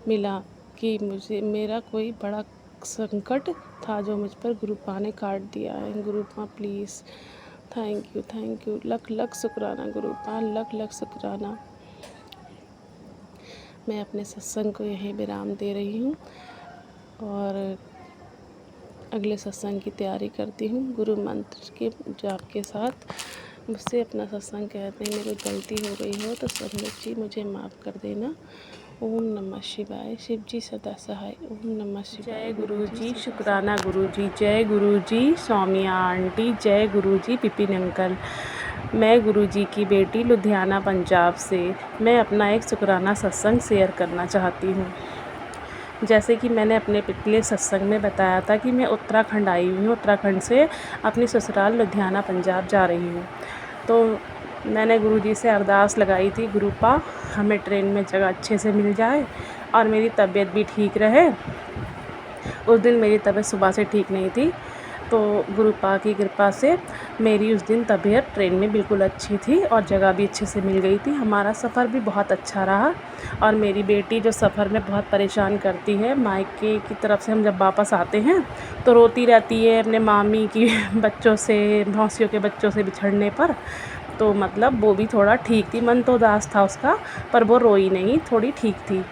मिला कि मुझे मेरा कोई बड़ा संकट था जो मुझ पर गुरुपा ने काट दिया है। गुरुपा प्लीज़, थैंक यू, लख लख शुक्राना गुरुपा, लख लख शुक्राना। मैं अपने सत्संग को यहीं विराम दे रही हूँ और अगले सत्संग की तैयारी करती हूँ। गुरु मंत्र के जाप के साथ मुझसे अपना सत्संग कहते हैं। मेरी गलती हो गई हो तो संगत जी मुझे माफ़ कर देना। ओम नमः शिवाय। शिव जी सदा सहाय। ओम नमः शिवाय। जय गुरु जी, शुक्राना गुरु जी, जय गुरु जी सौम्या आंटी, जय गुरु जी विपिन अंकल। मैं गुरु जी की बेटी लुधियाना पंजाब से मैं अपना एक शुक्राना सत्संग शेयर करना चाहती हूँ। जैसे कि मैंने अपने पिछले सत्संग में बताया था कि मैं उत्तराखंड आई हुई हूँ। उत्तराखंड से अपनी ससुराल लुधियाना पंजाब जा रही हूँ। तो मैंने गुरुजी से अरदास लगाई थी, गुरुपा हमें ट्रेन में जगह अच्छे से मिल जाए और मेरी तबीयत भी ठीक रहे। उस दिन मेरी तबीयत सुबह से ठीक नहीं थी, तो गुरुपा की कृपा से मेरी उस दिन तबीयत ट्रेन में बिल्कुल अच्छी थी और जगह भी अच्छे से मिल गई थी। हमारा सफ़र भी बहुत अच्छा रहा और मेरी बेटी जो सफ़र में बहुत परेशान करती है, मायके की तरफ से हम जब वापस आते हैं तो रोती रहती है अपने मामी की बच्चों से, मौसियों के बच्चों से बिछड़ने पर। तो मतलब वो भी थोड़ा ठीक थी, मन तो उदास था उसका, पर वो रोई नहीं, थोड़ी ठीक थी।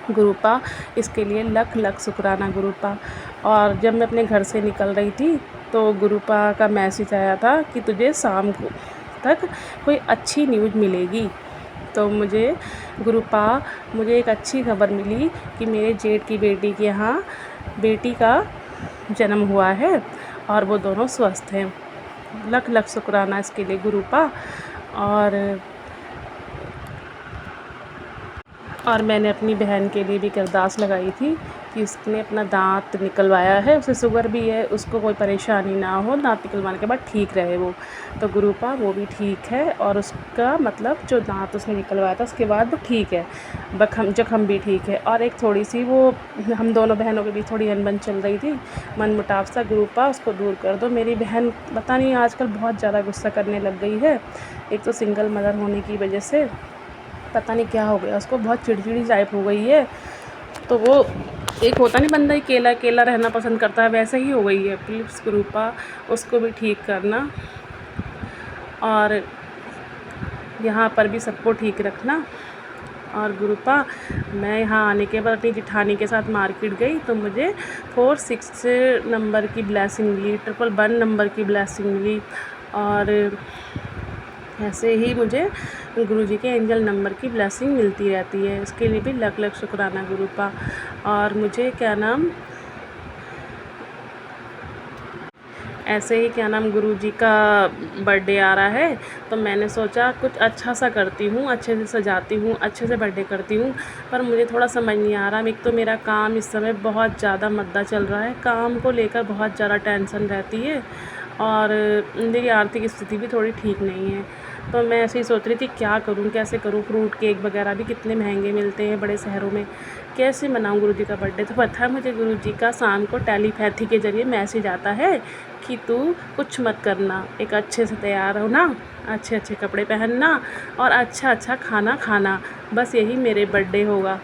गुरुपा इसके लिए लख लख शुक्राना गुरुपा। और जब मैं अपने घर से निकल रही थी तो गुरुपा का मैसेज आया था कि तुझे शाम को तक कोई अच्छी न्यूज़ मिलेगी। तो मुझे एक अच्छी खबर मिली कि मेरे जेठ की बेटी के यहाँ बेटी का जन्म हुआ है और वो दोनों स्वस्थ हैं। लख लख शुक्राना इसके लिए गुरुपा। और मैंने अपनी बहन के लिए भी अरदास लगाई थी कि उसने अपना दांत निकलवाया है, उसे शुगर भी है, उसको कोई परेशानी ना हो, दांत निकलवाने के बाद ठीक रहे वो। तो गुरुपा वो भी ठीक है और उसका मतलब जो दांत उसने निकलवाया था उसके बाद वो ठीक है, जख्म भी ठीक है। और एक थोड़ी सी वो हम दोनों बहनों के बीच थोड़ी अनबन चल रही थी, मन मुटाव सा, गुरुपा उसको दूर कर दो। मेरी बहन पता नहीं आजकल बहुत ज़्यादा गुस्सा करने लग गई है, एक तो सिंगल मदर होने की वजह से पता नहीं क्या हो गया उसको, बहुत चिड़चिड़ी टाइप हो गई है। तो वो एक होता नहीं बंदा अकेला अकेला रहना पसंद करता है, वैसे ही हो गई है। प्लीज़ गुरुपा उसको भी ठीक करना और यहाँ पर भी सबको ठीक रखना। और गुरुपा मैं यहाँ आने के बाद अपनी जिठानी के साथ मार्केट गई तो मुझे 46 नंबर की ब्लेसिंग मिली, 111 नंबर की ब्लेसिंग मिली। और ऐसे ही मुझे गुरुजी के एंजल नंबर की ब्लेसिंग मिलती रहती है, इसके लिए भी लख लख शुक्राना गुरुपा। और मुझे ऐसे ही गुरुजी का बर्थडे आ रहा है तो मैंने सोचा कुछ अच्छा सा करती हूँ, अच्छे से सजाती हूँ, अच्छे से बर्थडे करती हूँ। पर मुझे थोड़ा समझ नहीं आ रहा। एक तो मेरा काम इस समय बहुत ज़्यादा मद्दा चल रहा है, काम को लेकर बहुत ज़्यादा टेंशन रहती है और मेरी आर्थिक स्थिति भी थोड़ी ठीक नहीं है। तो मैं ऐसे ही सोच रही थी क्या करूँ, कैसे करूँ। फ्रूट केक वगैरह भी कितने महंगे मिलते हैं बड़े शहरों में, कैसे मनाऊँ गुरुजी का बर्थडे। तो पता है मुझे गुरुजी का शाम को टेलीपैथी के ज़रिए मैसेज आता है कि तू कुछ मत करना, एक अच्छे से तैयार होना, अच्छे अच्छे कपड़े पहनना और अच्छा अच्छा खाना खाना, बस यही मेरे बर्थडे होगा।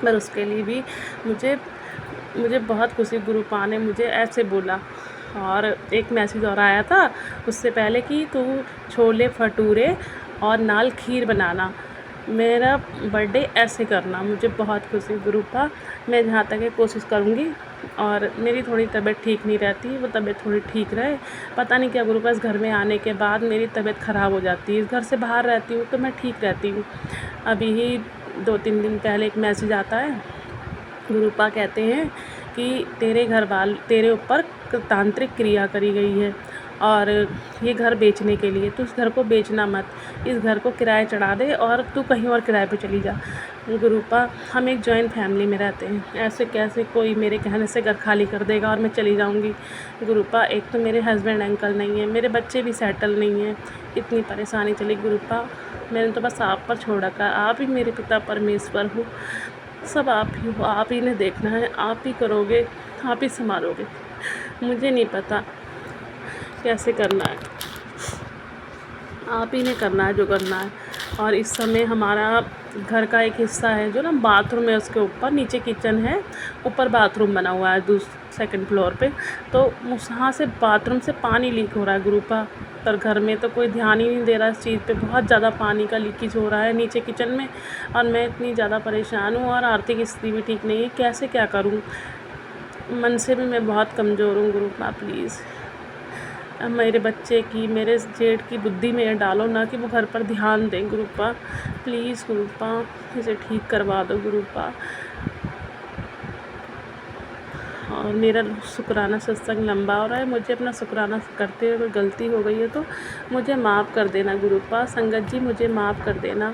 पर उसके लिए भी मुझे बहुत खुशी, गुरुपा ने मुझे ऐसे बोला। और एक मैसेज और आया था उससे पहले कि तू छोले भटूरे और नाल खीर बनाना, मेरा बर्थडे ऐसे करना। मुझे बहुत खुशी गुरुपा, मैं जहाँ तक है कोशिश करूँगी। और मेरी थोड़ी तबीयत ठीक नहीं रहती, वो तबीयत थोड़ी ठीक रहे। पता नहीं क्या गुरुपा, इस घर में आने के बाद मेरी तबीयत ख़राब हो जाती है। इस घर से बाहर रहती हूँ तो मैं ठीक रहती हूँ। अभी ही 2-3 दिन पहले एक मैसेज आता है, गुरुपा कहते हैं कि तेरे ऊपर तांत्रिक क्रिया करी गई है और ये घर बेचने के लिए, तू इस घर को बेचना मत, इस घर को किराए चढ़ा दे और तू कहीं और किराए पे चली जा। गुरुपा हम एक जॉइंट फैमिली में रहते हैं, ऐसे कैसे कोई मेरे कहने से घर खाली कर देगा और मैं चली जाऊंगी। गुरुपा एक तो मेरे हस्बैंड अंकल नहीं है, मेरे बच्चे भी सेटल नहीं हैं, इतनी परेशानी चली। गुरुपा मैंने तो बस आप पर छोड़ रखा है, आप ही मेरे पिता परमेश्वर हो, सब आप ही हो, आप ही ने देखना है, आप ही करोगे, आप ही संभालोगे। मुझे नहीं पता कैसे करना है, आप ही ने करना है जो करना है। और इस समय हमारा घर का एक हिस्सा है जो ना बाथरूम है, उसके ऊपर नीचे किचन है, ऊपर बाथरूम बना हुआ है सेकंड फ्लोर पे। तो वहाँ से बाथरूम से पानी लीक हो रहा है गुरुपा, पर घर में तो कोई ध्यान ही नहीं दे रहा इस चीज़ पे। बहुत ज़्यादा पानी का लीकेज हो रहा है नीचे किचन में, और मैं इतनी ज़्यादा परेशान हूँ और आर्थिक स्थिति भी ठीक नहीं है, कैसे क्या करूँ। मन से भी मैं बहुत कमज़ोर हूँ गुरुपा, प्लीज़ मेरे बच्चे की, मेरे जेठ की बुद्धि में ये डालो ना कि वो घर पर ध्यान दें गुरुपा, प्लीज़ गुरुपा इसे ठीक करवा दो गुरुपा। और मेरा शुक्राना सत्संग लंबा हो रहा है, मुझे अपना शुक्राना करते हुए गलती हो गई है तो मुझे माफ़ कर देना गुरुपा। संगत जी मुझे माफ़ कर देना।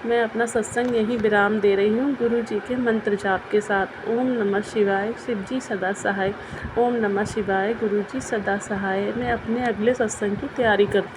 मैं अपना सत्संग यहीं विराम दे रही हूँ गुरु जी के मंत्र जाप के साथ। ओम नमः शिवाय, शिव जी सदा सहाय। ओम नमः शिवाय, गुरु जी सदा सहाय। मैं अपने अगले सत्संग की तैयारी करती हूँ।